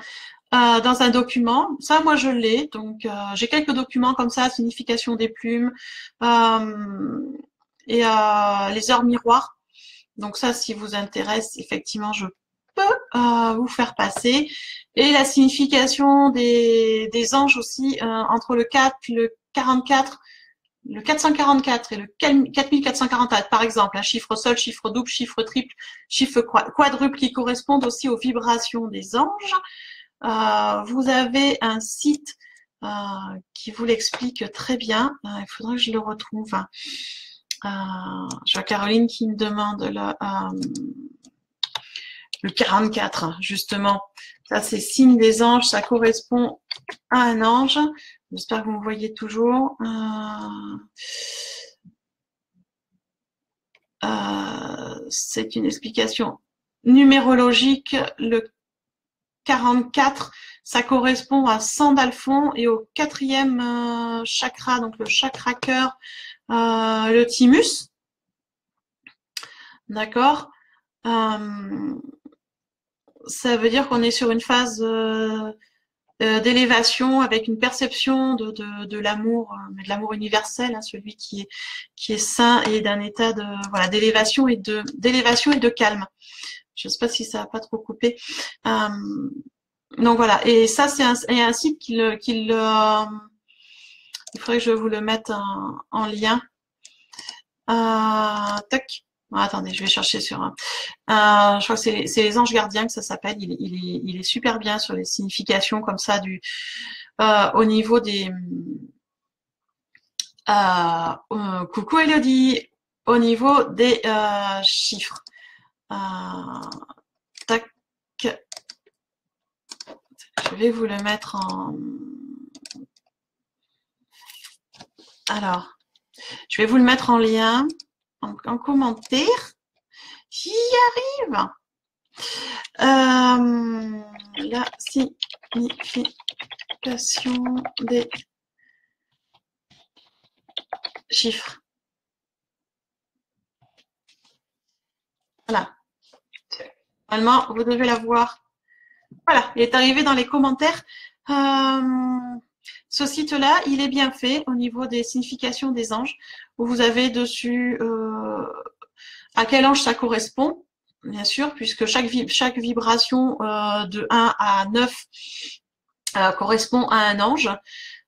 Dans un document. Ça, moi, je l'ai. Donc, j'ai quelques documents comme ça, signification des plumes et les heures miroirs. Donc ça, si vous intéresse, effectivement, je peux vous faire passer. Et la signification des anges aussi entre le 4, le 44, le 444 et le 4444, par exemple, un chiffre seul, chiffre double, chiffre triple, chiffre quadruple qui correspondent aussi aux vibrations des anges. Vous avez un site qui vous l'explique très bien. Il faudrait que je le retrouve. Je vois Caroline qui me demande le 44, justement. Ça, c'est signe des anges. Ça correspond à un ange. J'espère que vous me voyez toujours. C'est une explication numérologique. Le 44, ça correspond à Sandalphon et au 4e chakra, donc le chakra cœur, le thymus. D'accord. Ça veut dire qu'on est sur une phase d'élévation avec une perception de l'amour, de l'amour universel, hein, celui qui est sain et d'un état d'élévation et de calme. Je ne sais pas si ça n'a pas trop coupé. Donc voilà, et ça c'est un site il faudrait que je vous le mette en lien. Tac. Attendez, je vais chercher sur je crois que c'est les anges gardiens que ça s'appelle. Il est super bien sur les significations comme ça au niveau des coucou Elodie, au niveau des chiffres. Tac. Je vais vous le mettre alors, je vais vous le mettre en lien, en commentaire. J'y arrive. Là, si signification des chiffres. Voilà. Normalement, vous devez la voir. Voilà, il est arrivé dans les commentaires. Ce site-là, il est bien fait au niveau des significations des anges, où vous avez dessus à quel ange ça correspond, bien sûr, puisque chaque vibration de 1 à 9 correspond à un ange,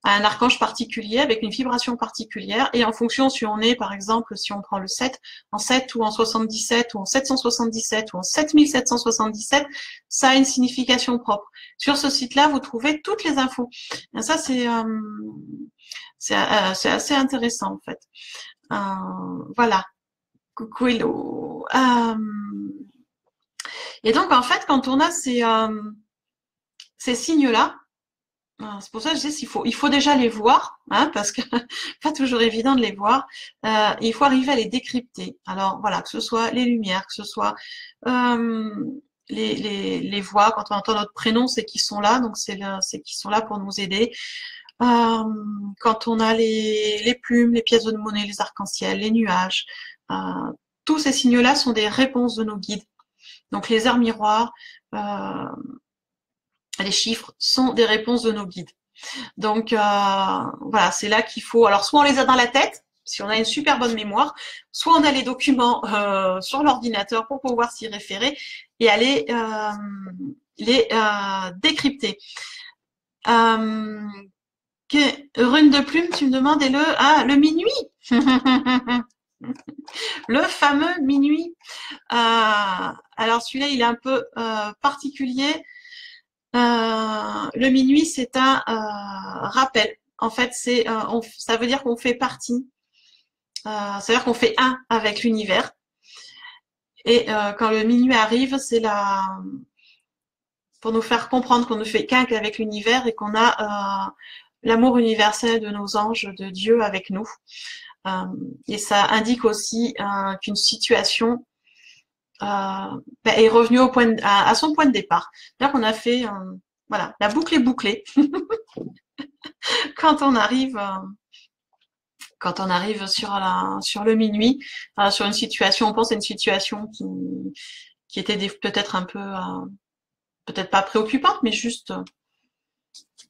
à un archange particulier, avec une vibration particulière, et en fonction si on est, par exemple, si on prend le 7, en 7 ou en 77, ou en 777, ou en 7777, ça a une signification propre. Sur ce site-là, vous trouvez toutes les infos. Et ça, c'est assez intéressant, en fait. Voilà. Coucou, hello. Et donc, en fait, quand on a ces signes-là, c'est pour ça que je dis il faut déjà les voir, hein, parce que pas toujours évident de les voir. Il faut arriver à les décrypter. Alors voilà, que ce soit les lumières, que ce soit les voix. Quand on entend notre prénom, c'est qu'ils sont là, donc c'est qu'ils sont là pour nous aider. Quand on a les plumes, les pièces de monnaie, les arcs-en-ciel, les nuages, tous ces signes-là sont des réponses de nos guides. Donc les heures miroirs, les chiffres sont des réponses de nos guides. Donc voilà, c'est là qu'il faut. Alors soit on les a dans la tête, si on a une super bonne mémoire, soit on a les documents sur l'ordinateur pour pouvoir s'y référer et aller les décrypter. Rune de plume, tu me demandes, et le minuit. Le fameux minuit. Alors celui-là, il est un peu particulier. Le minuit, c'est un rappel. En fait, ça veut dire qu'on fait partie. Ça veut dire qu'on fait un avec l'univers. Et quand le minuit arrive, c'est pour nous faire comprendre qu'on ne fait qu'un qu'avec l'univers et qu'on a l'amour universel de nos anges, de Dieu avec nous. Et ça indique aussi qu'une situation est revenue à son point de départ. C'est-à-dire qu'on a fait, voilà, la boucle est bouclée. Quand on arrive sur le minuit, sur une situation, on pense à une situation qui était peut-être un peu, peut-être pas préoccupante, mais juste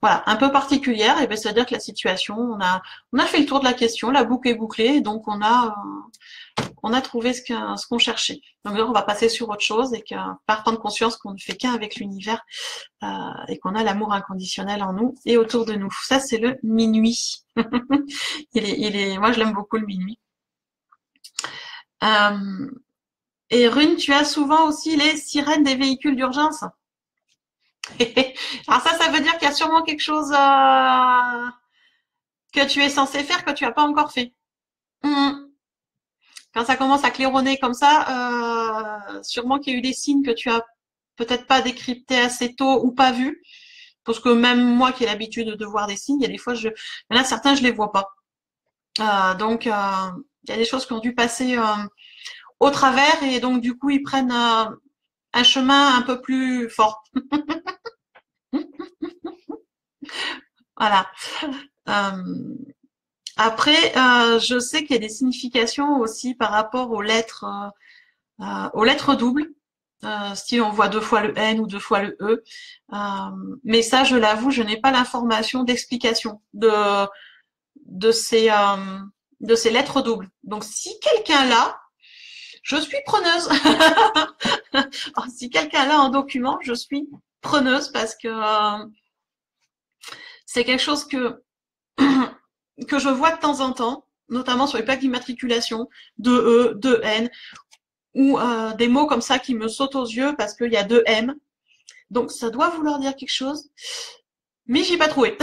voilà, un peu particulière. Et ben, c'est-à-dire que la situation, on a fait le tour de la question, la boucle est bouclée, donc on a trouvé ce qu'on cherchait. Donc là, on va passer sur autre chose et par prendre conscience qu'on ne fait qu'un avec l'univers et qu'on a l'amour inconditionnel en nous et autour de nous. Ça, c'est le minuit. Moi, je l'aime beaucoup le minuit. Et Rune, tu as souvent aussi les sirènes des véhicules d'urgence. Alors ça veut dire qu'il y a sûrement quelque chose que tu es censé faire que tu n'as pas encore fait. Quand ça commence à claironner comme ça, sûrement qu'il y a eu des signes que tu as peut-être pas décryptés assez tôt ou pas vus. Parce que même moi qui ai l'habitude de voir des signes, il y a des fois, il y en a certains, je les vois pas. Donc, il y a des choses qui ont dû passer au travers et donc du coup, ils prennent un chemin un peu plus fort. Voilà. Après, je sais qu'il y a des significations aussi par rapport aux lettres doubles. Si on voit 2 fois le N ou 2 fois le E. Mais ça, je l'avoue, je n'ai pas l'information d'explication de ces lettres doubles. Donc, si quelqu'un l'a, je suis preneuse. Alors, si quelqu'un l'a en document, je suis preneuse parce que c'est quelque chose que je vois de temps en temps, notamment sur les plaques d'immatriculation, de E, de N, ou des mots comme ça qui me sautent aux yeux parce qu'il y a 2 M. Donc, ça doit vouloir dire quelque chose, mais j'ai pas trouvé.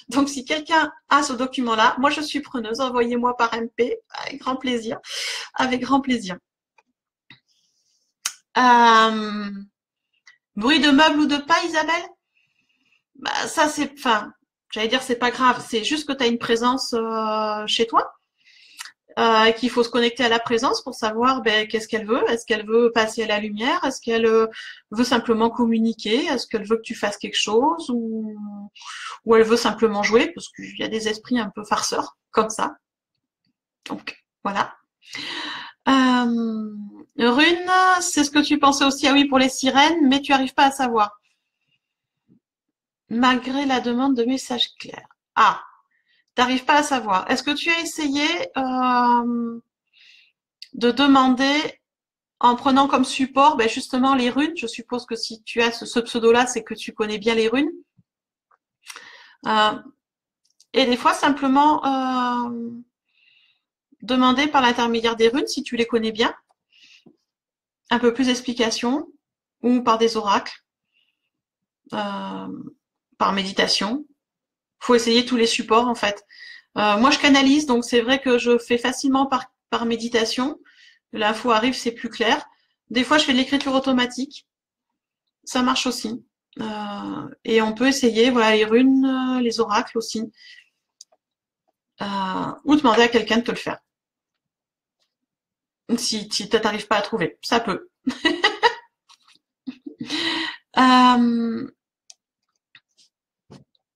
Donc, si quelqu'un a ce document-là, moi, je suis preneuse. Envoyez-moi par MP, avec grand plaisir. Avec grand plaisir. Bruit de meubles ou de pas, Isabelle? Bah, ça, j'allais dire, c'est pas grave. C'est juste que tu as une présence chez toi. qu'il faut se connecter à la présence pour savoir ben, qu'est-ce qu'elle veut. Est-ce qu'elle veut passer à la lumière? Est-ce qu'elle veut simplement communiquer? Est-ce qu'elle veut que tu fasses quelque chose? Ou elle veut simplement jouer? Parce qu'il y a des esprits un peu farceurs comme ça. Donc, voilà. Rune, c'est ce que tu pensais aussi, ah oui, pour les sirènes, mais tu n'arrives pas à savoir. Malgré la demande de messages clairs. Ah, t'arrives pas à savoir. Est-ce que tu as essayé de demander en prenant comme support ben justement les runes? Je suppose que si tu as ce pseudo-là, c'est que tu connais bien les runes. Et des fois, simplement demander par l'intermédiaire des runes, si tu les connais bien, un peu plus d'explications, ou par des oracles, par méditation. Faut essayer tous les supports en fait. Moi, je canalise, donc c'est vrai que je fais facilement par méditation. L'info arrive, c'est plus clair. Des fois, je fais de l'écriture automatique. Ça marche aussi. Et on peut essayer, voilà, les runes, les oracles aussi. Ou demander à quelqu'un de te le faire. Si tu n'arrives pas à trouver, ça peut.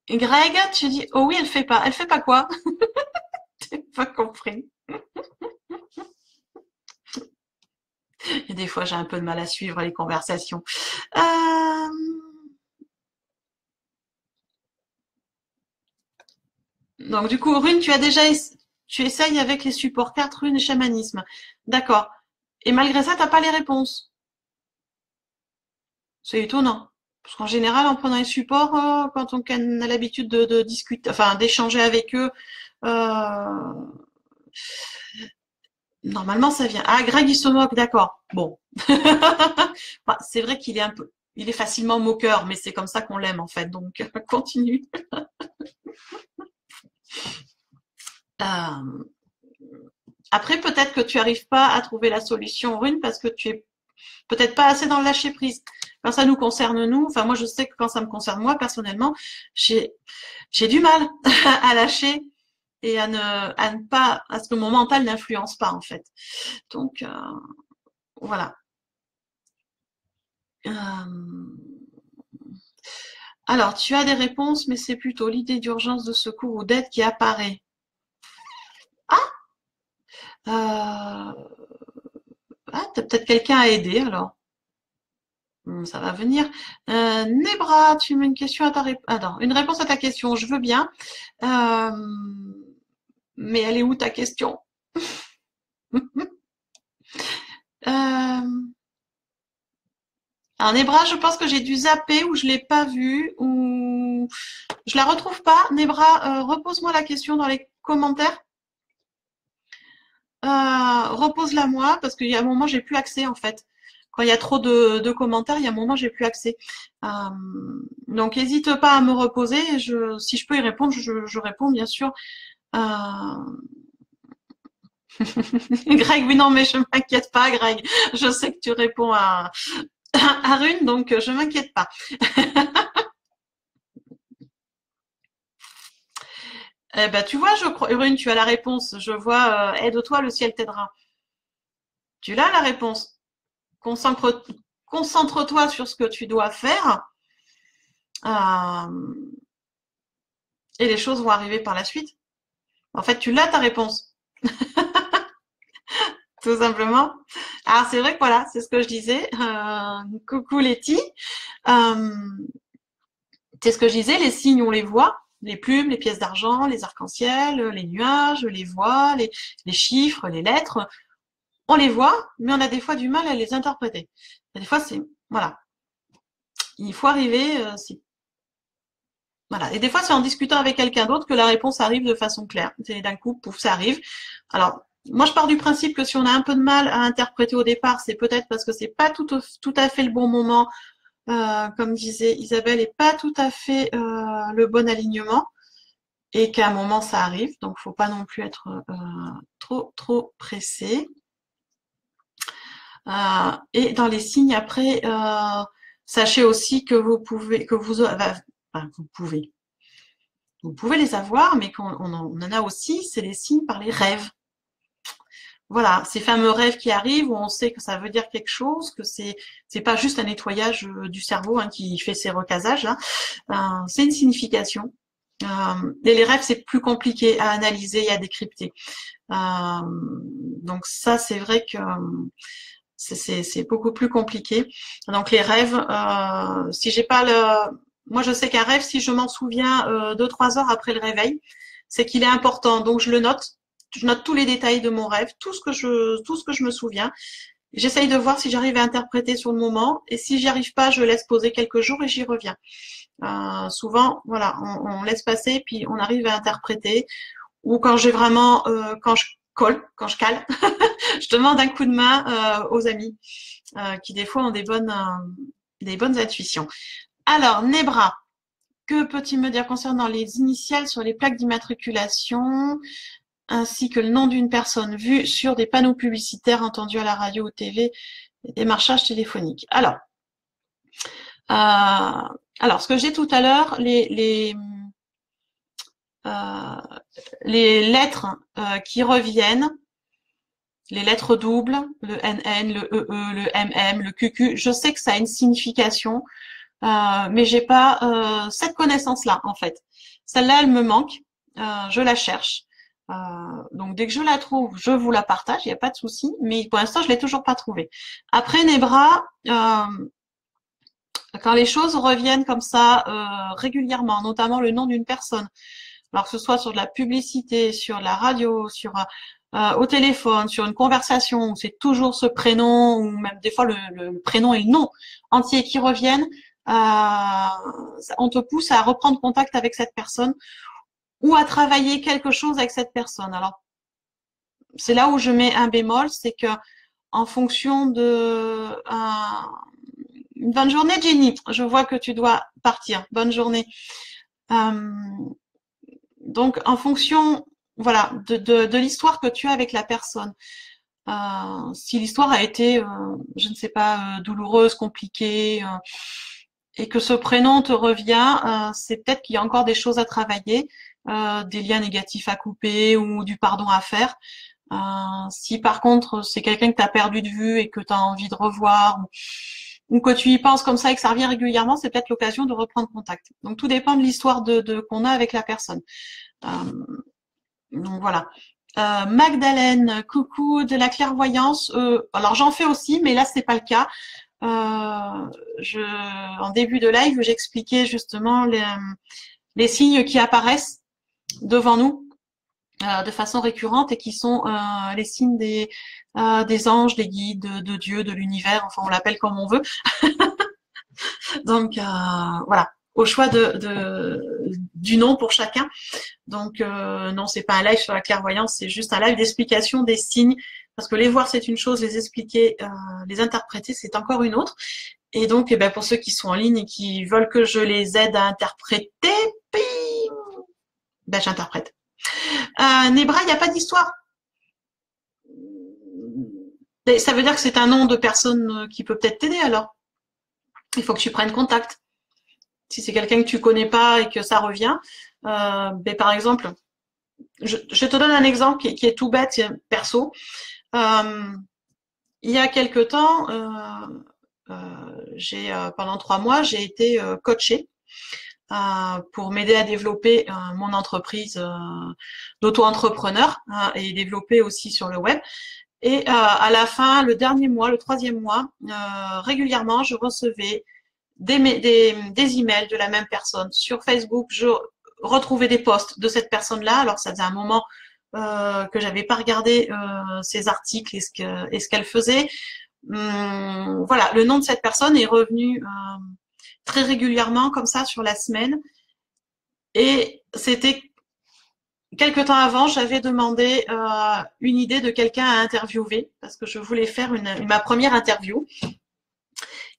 Greg, tu dis, oh oui, elle fait pas. Elle fait pas quoi? J'ai pas compris. Et des fois, j'ai un peu de mal à suivre les conversations. Donc, du coup, rune, tu essayes avec les supports cartes, rune et chamanisme. D'accord. Et malgré ça, t'as pas les réponses. C'est étonnant. Parce qu'en général, en prenant les supports, quand on a l'habitude de discuter, enfin, d'échanger avec eux, euh, normalement, ça vient. Ah, Greg, il se moque, d'accord. Bon. C'est vrai qu'il est il est facilement moqueur, mais c'est comme ça qu'on l'aime, en fait. Donc, continue. Euh, Après, peut-être que tu n'arrives pas à trouver la solution rune parce que tu es peut-être pas assez dans le lâcher prise. Quand ça nous concerne nous, enfin moi je sais que quand ça me concerne moi personnellement, j'ai du mal à lâcher et à ne pas, à ce que mon mental n'influence pas en fait. Donc voilà. Alors tu as des réponses, mais c'est plutôt l'idée d'urgence, de secours ou d'aide qui apparaît. Ah, t'as peut-être quelqu'un à aider alors. Ça va venir. Nebra, tu mets une question à ta réponse. Ah non, une réponse à ta question, je veux bien. Euh, mais elle est où ta question? Alors Nebra, je pense que j'ai dû zapper ou je l'ai pas vue ou je la retrouve pas. Nebra, repose-moi la question dans les commentaires. Repose-la moi parce qu'il y a un moment j'ai plus accès en fait. Quand il y a trop de commentaires, il y a un moment j'ai plus accès. Donc n'hésite pas à me reposer. Si je peux y répondre, je réponds bien sûr. Greg, oui non mais je m'inquiète pas, Greg. Je sais que tu réponds à Rune, donc je m'inquiète pas. Eh ben tu vois, je crois, Rune, tu as la réponse. Je vois, aide-toi, le ciel t'aidera. Tu l'as la réponse. Concentre-toi sur ce que tu dois faire. Et les choses vont arriver par la suite. En fait, tu l'as ta réponse, tout simplement. Alors c'est vrai que voilà, c'est ce que je disais. Coucou Letty. Euh, c'est ce que je disais, les signes, on les voit. Les plumes, les pièces d'argent, les arcs-en-ciel, les nuages, les voix, les chiffres, les lettres. On les voit, mais on a des fois du mal à les interpréter. Et des fois, c'est... Voilà. Il faut arriver... voilà. Et des fois, c'est en discutant avec quelqu'un d'autre que la réponse arrive de façon claire. C'est d'un coup, pouf, ça arrive. Alors, moi, je pars du principe que si on a un peu de mal à interpréter au départ, c'est peut-être parce que c'est pas tout à fait le bon moment, comme disait Isabelle, et pas tout à fait le bon alignement, et qu'à un moment, ça arrive. Donc, faut pas non plus être trop pressé. Et dans les signes, après, sachez aussi que vous pouvez les avoir, mais qu'on on en a aussi, c'est les signes par les rêves. voilà, ces fameux rêves qui arrivent où on sait que ça veut dire quelque chose, que c'est pas juste un nettoyage du cerveau hein, qui fait ces recasages là, c'est une signification. Et les rêves c'est plus compliqué à analyser et à décrypter. Euh, donc ça c'est vrai que c'est beaucoup plus compliqué. Donc les rêves, si j'ai pas le, moi je sais qu'un rêve, si je m'en souviens 2-3 heures après le réveil, c'est qu'il est important. Donc je le note. Je note tous les détails de mon rêve, tout ce que je me souviens. J'essaye de voir si j'arrive à interpréter sur le moment. Et si j'y arrive pas, je laisse poser quelques jours et j'y reviens. Souvent, voilà, on laisse passer, puis on arrive à interpréter. Ou quand j'ai vraiment, quand je cale, je demande un coup de main aux amis qui des fois ont des bonnes intuitions. Alors, Nebra, que peux-tu me dire concernant les initiales sur les plaques d'immatriculation ainsi que le nom d'une personne vue sur des panneaux publicitaires entendus à la radio ou TV, et démarchage téléphonique. Alors, ce que j'ai tout à l'heure, les lettres qui reviennent, les lettres doubles, le NN, le EE, le MM, le QQ, je sais que ça a une signification, mais j'ai pas cette connaissance-là en fait. Celle-là, elle me manque, je la cherche. Donc dès que je la trouve, je vous la partage, il n'y a pas de souci. Mais pour l'instant, je l'ai toujours pas trouvée. Après Nebra, quand les choses reviennent comme ça régulièrement, notamment le nom d'une personne, alors que ce soit sur de la publicité, sur la radio, sur au téléphone, sur une conversation où c'est toujours ce prénom ou même des fois le prénom et le nom entier qui reviennent, on te pousse à reprendre contact avec cette personne ou à travailler quelque chose avec cette personne. Alors c'est là où je mets un bémol, c'est que en fonction de une bonne journée, Jenny. Je vois que tu dois partir. Bonne journée. Euh, donc, en fonction, voilà, de l'histoire que tu as avec la personne. Si l'histoire a été, je ne sais pas, douloureuse, compliquée, et que ce prénom te revient, c'est peut-être qu'il y a encore des choses à travailler, des liens négatifs à couper ou du pardon à faire. Si par contre c'est quelqu'un que tu as perdu de vue et que tu as envie de revoir ou que tu y penses comme ça et que ça revient régulièrement, c'est peut-être l'occasion de reprendre contact. Donc tout dépend de l'histoire qu'on a avec la personne. Euh, donc voilà. Magdalène, coucou de la clairvoyance. Alors j'en fais aussi, mais là c'est pas le cas. En début de live, j'expliquais justement les signes qui apparaissent devant nous de façon récurrente et qui sont les signes des anges, des guides, de Dieu, de l'univers, enfin on l'appelle comme on veut. Donc voilà, au choix du nom pour chacun. Donc non, c'est pas un live sur la clairvoyance, c'est juste un live d'explication des signes. Parce que les voir, c'est une chose, les expliquer, les interpréter, c'est encore une autre. Et donc, eh ben, pour ceux qui sont en ligne et qui veulent que je les aide à interpréter, ben, j'interprète. Nebra, il n'y a pas d'histoire. Ça veut dire que c'est un nom de personne qui peut peut-être t'aider alors. Il faut que tu prennes contact. Si c'est quelqu'un que tu connais pas et que ça revient, ben, par exemple, je te donne un exemple qui est tout bête, perso. Il y a quelque temps, pendant 3 mois, j'ai été coachée pour m'aider à développer mon entreprise d'auto-entrepreneur et développer aussi sur le web. Et à la fin, le dernier mois, le 3e mois, régulièrement, je recevais des emails de la même personne. Sur Facebook, je retrouvais des posts de cette personne-là. Alors, ça faisait un moment que j'avais pas regardé ses articles et ce qu'elle faisait. Voilà, le nom de cette personne est revenu très régulièrement comme ça sur la semaine. Et c'était quelque temps avant, j'avais demandé une idée de quelqu'un à interviewer parce que je voulais faire ma première interview.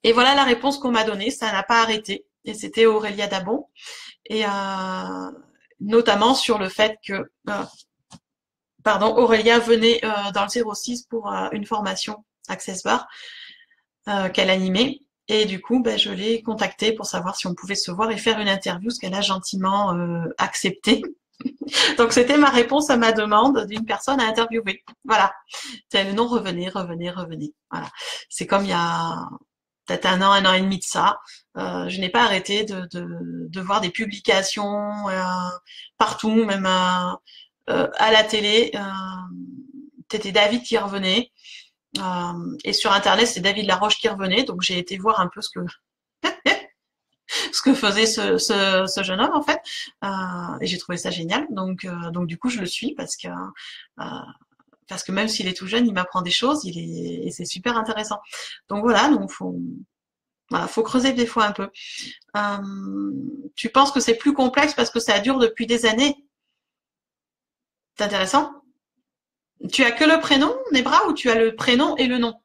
Et voilà la réponse qu'on m'a donnée. Ça n'a pas arrêté. Et c'était Aurélia Dabon. Et notamment sur le fait que Aurélia venait dans le 06 pour une formation Access Bar qu'elle animait. Et du coup, ben, je l'ai contactée pour savoir si on pouvait se voir et faire une interview, ce qu'elle a gentiment accepté. Donc c'était ma réponse à ma demande d'une personne à interviewer. Voilà. C'est le nom, revenez, revenez, revenez. Voilà. C'est comme il y a peut-être un an et demi de ça. Je n'ai pas arrêté de voir des publications partout, même à la télé. C'était David qui revenait. Et sur Internet, c'est David Laroche qui revenait. Donc j'ai été voir un peu ce que faisait ce jeune homme en fait. Et j'ai trouvé ça génial. Donc du coup, je le suis parce que même s'il est tout jeune, il m'apprend des choses, et c'est super intéressant. Donc voilà, voilà, faut creuser des fois un peu. Tu penses que c'est plus complexe parce que ça dure depuis des années? C'est intéressant. Tu as que le prénom, Nebra, ou tu as le prénom et le nom?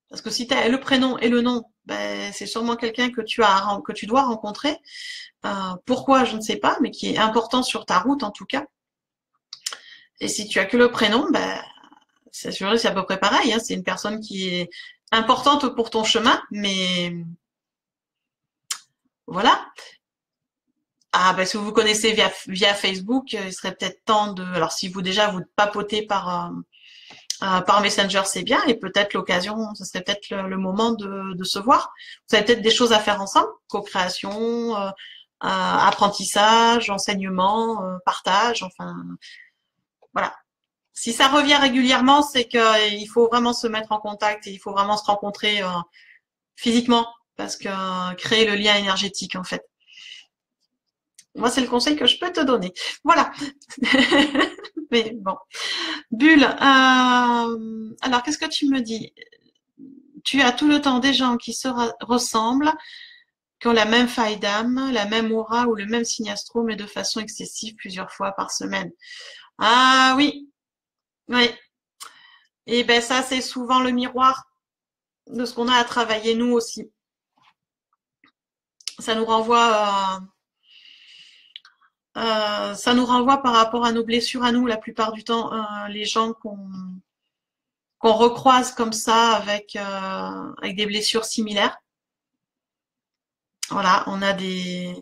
Parce que si tu as le prénom et le nom, ben, c'est sûrement quelqu'un que tu dois rencontrer. Pourquoi, je ne sais pas, mais qui est important sur ta route en tout cas. Et si tu as que le prénom, ben, c'est à peu près pareil. Hein. C'est une personne qui est importante pour ton chemin, mais voilà. Ah, ben, si vous vous connaissez via Facebook, il serait peut-être temps de. Alors, si vous déjà vous papotez par Messenger, c'est bien, et peut-être l'occasion, ce serait peut-être le moment de se voir. Vous avez peut-être des choses à faire ensemble, co-création, apprentissage, enseignement, partage, enfin, voilà. Si ça revient régulièrement, c'est qu'il faut vraiment se mettre en contact et il faut vraiment se rencontrer physiquement, parce que créer le lien énergétique, en fait. Moi, c'est le conseil que je peux te donner. Voilà. Mais bon. Bulle, alors qu'est-ce que tu me dis? Tu as tout le temps des gens qui se ressemblent, qui ont la même faille d'âme, la même aura ou le même signe astro, mais de façon excessive plusieurs fois par semaine. Ah oui, oui. Et ben ça, c'est souvent le miroir de ce qu'on a à travailler nous aussi. Ça nous renvoie, ça nous renvoie par rapport à nos blessures à nous, la plupart du temps, les gens qu'on recroise comme ça avec des blessures similaires. Voilà, on a des.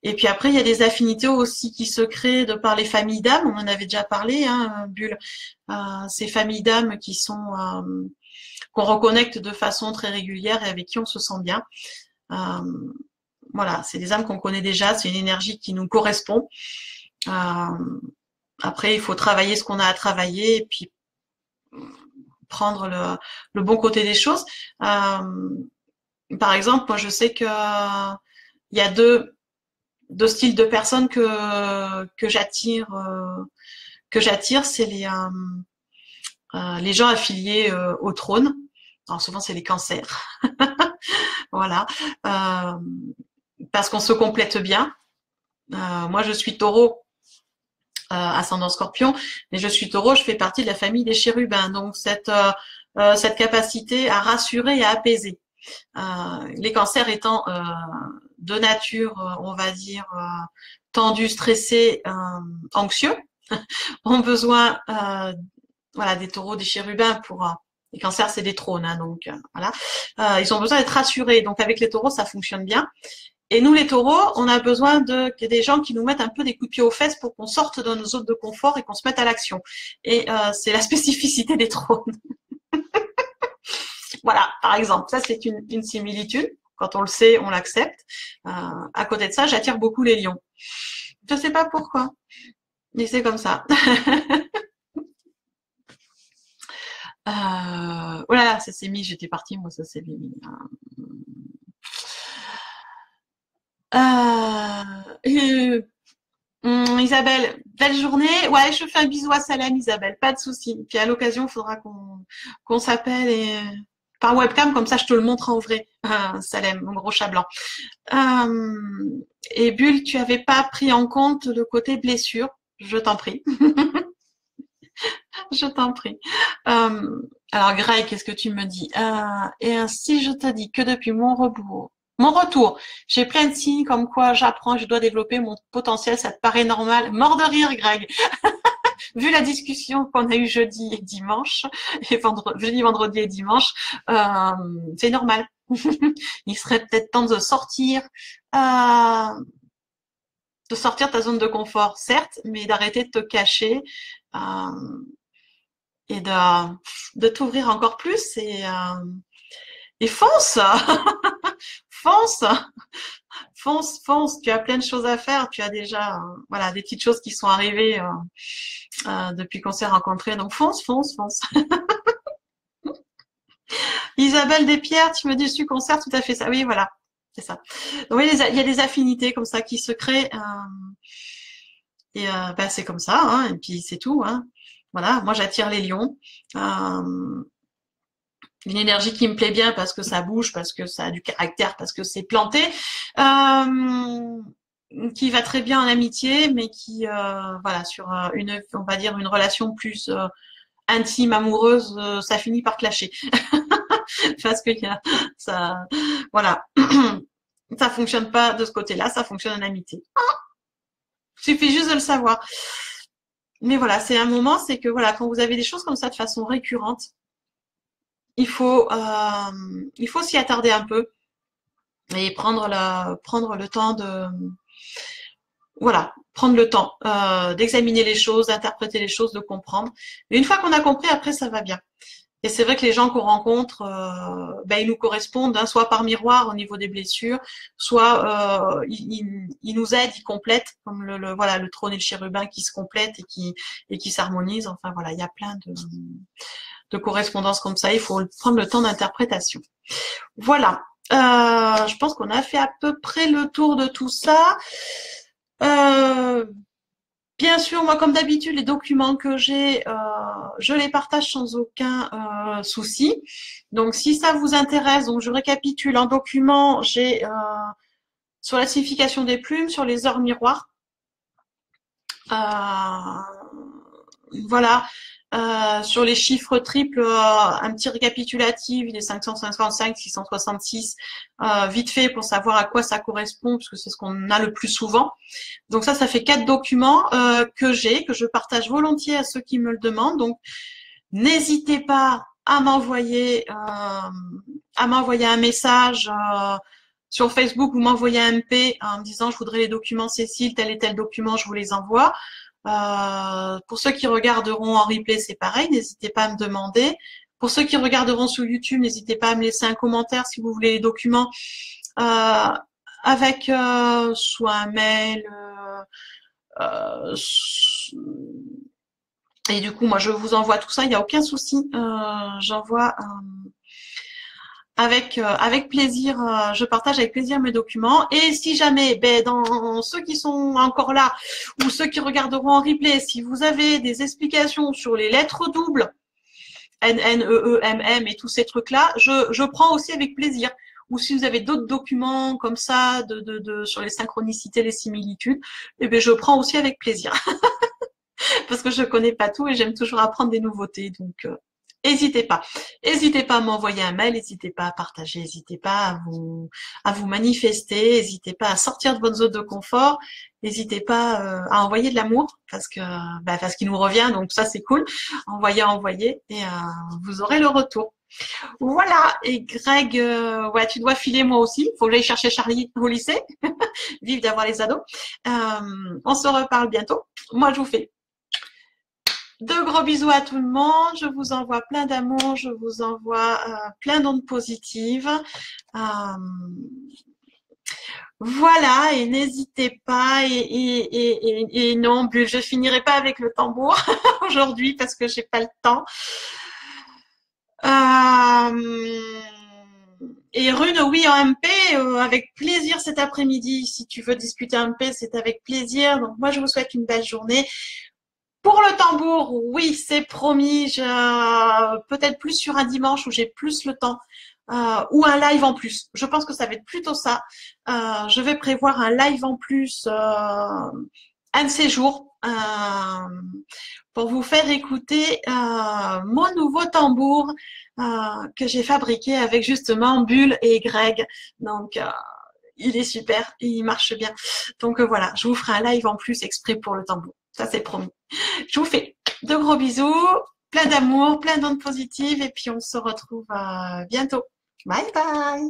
Et puis après, il y a des affinités aussi qui se créent de par les familles d'âmes. On en avait déjà parlé, hein, Bulle. Ces familles d'âmes qu'on reconnecte de façon très régulière et avec qui on se sent bien. Voilà, c'est des âmes qu'on connaît déjà, c'est une énergie qui nous correspond. Après, il faut travailler ce qu'on a à travailler et puis prendre le bon côté des choses. Par exemple, moi, je sais que il y a deux styles de personnes que j'attire, c'est les gens affiliés au trône. Alors souvent, c'est les cancers. Voilà, parce qu'on se complète bien. Moi, je suis taureau, ascendant scorpion, mais je suis taureau, je fais partie de la famille des chérubins. Donc, cette capacité à rassurer et à apaiser. Les cancers étant de nature, on va dire, tendus, stressés, anxieux, ont besoin voilà, des taureaux, des chérubins pour les cancers, c'est des trônes, hein, donc voilà. Ils ont besoin d'être rassurés. Donc avec les taureaux, ça fonctionne bien. Et nous, les taureaux, on a besoin des gens qui nous mettent un peu des coups de pied aux fesses pour qu'on sorte de nos zones de confort et qu'on se mette à l'action. Et c'est la spécificité des trônes. Voilà, par exemple, ça c'est une similitude. Quand on le sait, on l'accepte. À côté de ça, j'attire beaucoup les lions. Je ne sais pas pourquoi, mais c'est comme ça. Oh là là, ça s'est mis, j'étais partie, moi, ça s'est mis. Isabelle, belle journée. Ouais, je fais un bisou à Salem, Isabelle, pas de souci. Puis à l'occasion, il faudra qu'on s'appelle par webcam, comme ça je te le montre en vrai, Salem, mon gros chat blanc. Et Bulle, tu avais pas pris en compte le côté blessure, je t'en prie. Je t'en prie. Alors Greg, qu'est-ce que tu me dis? Et ainsi, je te dis que depuis mon retour, j'ai plein de signes comme quoi j'apprends, je dois développer mon potentiel, ça te paraît normal? Mort de rire, Greg. Vu la discussion qu'on a eue jeudi et dimanche, et jeudi, vendredi et dimanche, c'est normal. Il serait peut-être temps de sortir, de sortir de ta zone de confort, certes, mais d'arrêter de te cacher et de t'ouvrir encore plus et fonce, fonce, fonce, fonce. Tu as plein de choses à faire. Tu as déjà voilà des petites choses qui sont arrivées depuis qu'on s'est rencontrés. Donc fonce, fonce, fonce. Isabelle Despierres, tu me dis je suis concert, tout à fait ça. Oui, voilà, c'est ça. Donc, oui, il y a des affinités comme ça qui se créent. Et ben, c'est comme ça, hein, et puis c'est tout. Hein. Voilà, moi j'attire les lions. Une énergie qui me plaît bien parce que ça bouge, parce que ça a du caractère, parce que c'est planté, qui va très bien en amitié, mais qui, voilà, sur une, on va dire une relation plus intime, amoureuse, ça finit par clasher parce que y a, ça, voilà, ça fonctionne pas de ce côté-là, ça fonctionne en amitié. Il suffit juste de le savoir. Mais voilà, c'est un moment, c'est que voilà, quand vous avez des choses comme ça de façon récurrente, il faut s'y attarder un peu et prendre le temps de voilà, prendre le temps d'examiner les choses, d'interpréter les choses, de comprendre. Et une fois qu'on a compris, après ça va bien. Et c'est vrai que les gens qu'on rencontre, ben, ils nous correspondent, hein, soit par miroir au niveau des blessures, soit ils nous aident, ils complètent, comme voilà le trône et le chérubin qui se complètent et qui s'harmonisent. Enfin voilà, il y a plein de correspondances comme ça. Il faut prendre le temps d'interprétation. Voilà. Je pense qu'on a fait à peu près le tour de tout ça. Bien sûr, moi, comme d'habitude, les documents que j'ai, je les partage sans aucun souci. Donc, si ça vous intéresse, donc je récapitule en document, j'ai sur la signification des plumes, sur les heures miroirs. Voilà. Sur les chiffres triples, un petit récapitulatif des 555, 666, vite fait pour savoir à quoi ça correspond, parce que c'est ce qu'on a le plus souvent. Donc ça fait 4 documents que je partage volontiers à ceux qui me le demandent. Donc n'hésitez pas à m'envoyer un message sur Facebook ou m'envoyer un MP en me disant je voudrais les documents Cécile, tel et tel document, je vous les envoie. Pour ceux qui regarderont en replay, c'est pareil, n'hésitez pas à me demander. Pour ceux qui regarderont sur YouTube, n'hésitez pas à me laisser un commentaire si vous voulez les documents avec soit un mail. Et du coup, moi, je vous envoie tout ça, il n'y a aucun souci. J'envoie avec plaisir, je partage avec plaisir mes documents. Et si jamais, ben, dans ceux qui sont encore là ou ceux qui regarderont en replay, si vous avez des explications sur les lettres doubles, N, N, E, E, M, M et tous ces trucs-là, je prends aussi avec plaisir. Ou si vous avez d'autres documents comme ça sur les synchronicités, les similitudes, eh ben, je prends aussi avec plaisir. Parce que je connais pas tout et j'aime toujours apprendre des nouveautés. Donc, n'hésitez pas. N'hésitez pas à m'envoyer un mail, n'hésitez pas à partager, n'hésitez pas à vous manifester, n'hésitez pas à sortir de votre zone de confort, n'hésitez pas à envoyer de l'amour parce qu'il nous revient, donc ça c'est cool. Envoyez et vous aurez le retour. Voilà, et Greg, ouais, tu dois filer moi aussi. Il faut que j'aille chercher Charlie au lycée. Vive d'avoir les ados. On se reparle bientôt. Moi, je vous fais de gros bisous à tout le monde. Je vous envoie plein d'amour. Je vous envoie plein d'ondes positives. Voilà, et n'hésitez pas. Et non, je finirai pas avec le tambour aujourd'hui parce que j'ai pas le temps. Et Rune, oui, en MP, avec plaisir cet après-midi. Si tu veux discuter en MP, c'est avec plaisir. Donc moi, je vous souhaite une belle journée. Pour le tambour, oui, c'est promis. Peut-être plus sur un dimanche où j'ai plus le temps. Ou un live en plus. Je pense que ça va être plutôt ça. Je vais prévoir un live en plus un de ces jours pour vous faire écouter mon nouveau tambour que j'ai fabriqué avec justement Bulle et Greg. Donc, il est super, il marche bien. Donc voilà, je vous ferai un live en plus exprès pour le tambour. Ça, c'est promis. Je vous fais de gros bisous, plein d'amour, plein d'ondes positives et puis on se retrouve bientôt. Bye bye!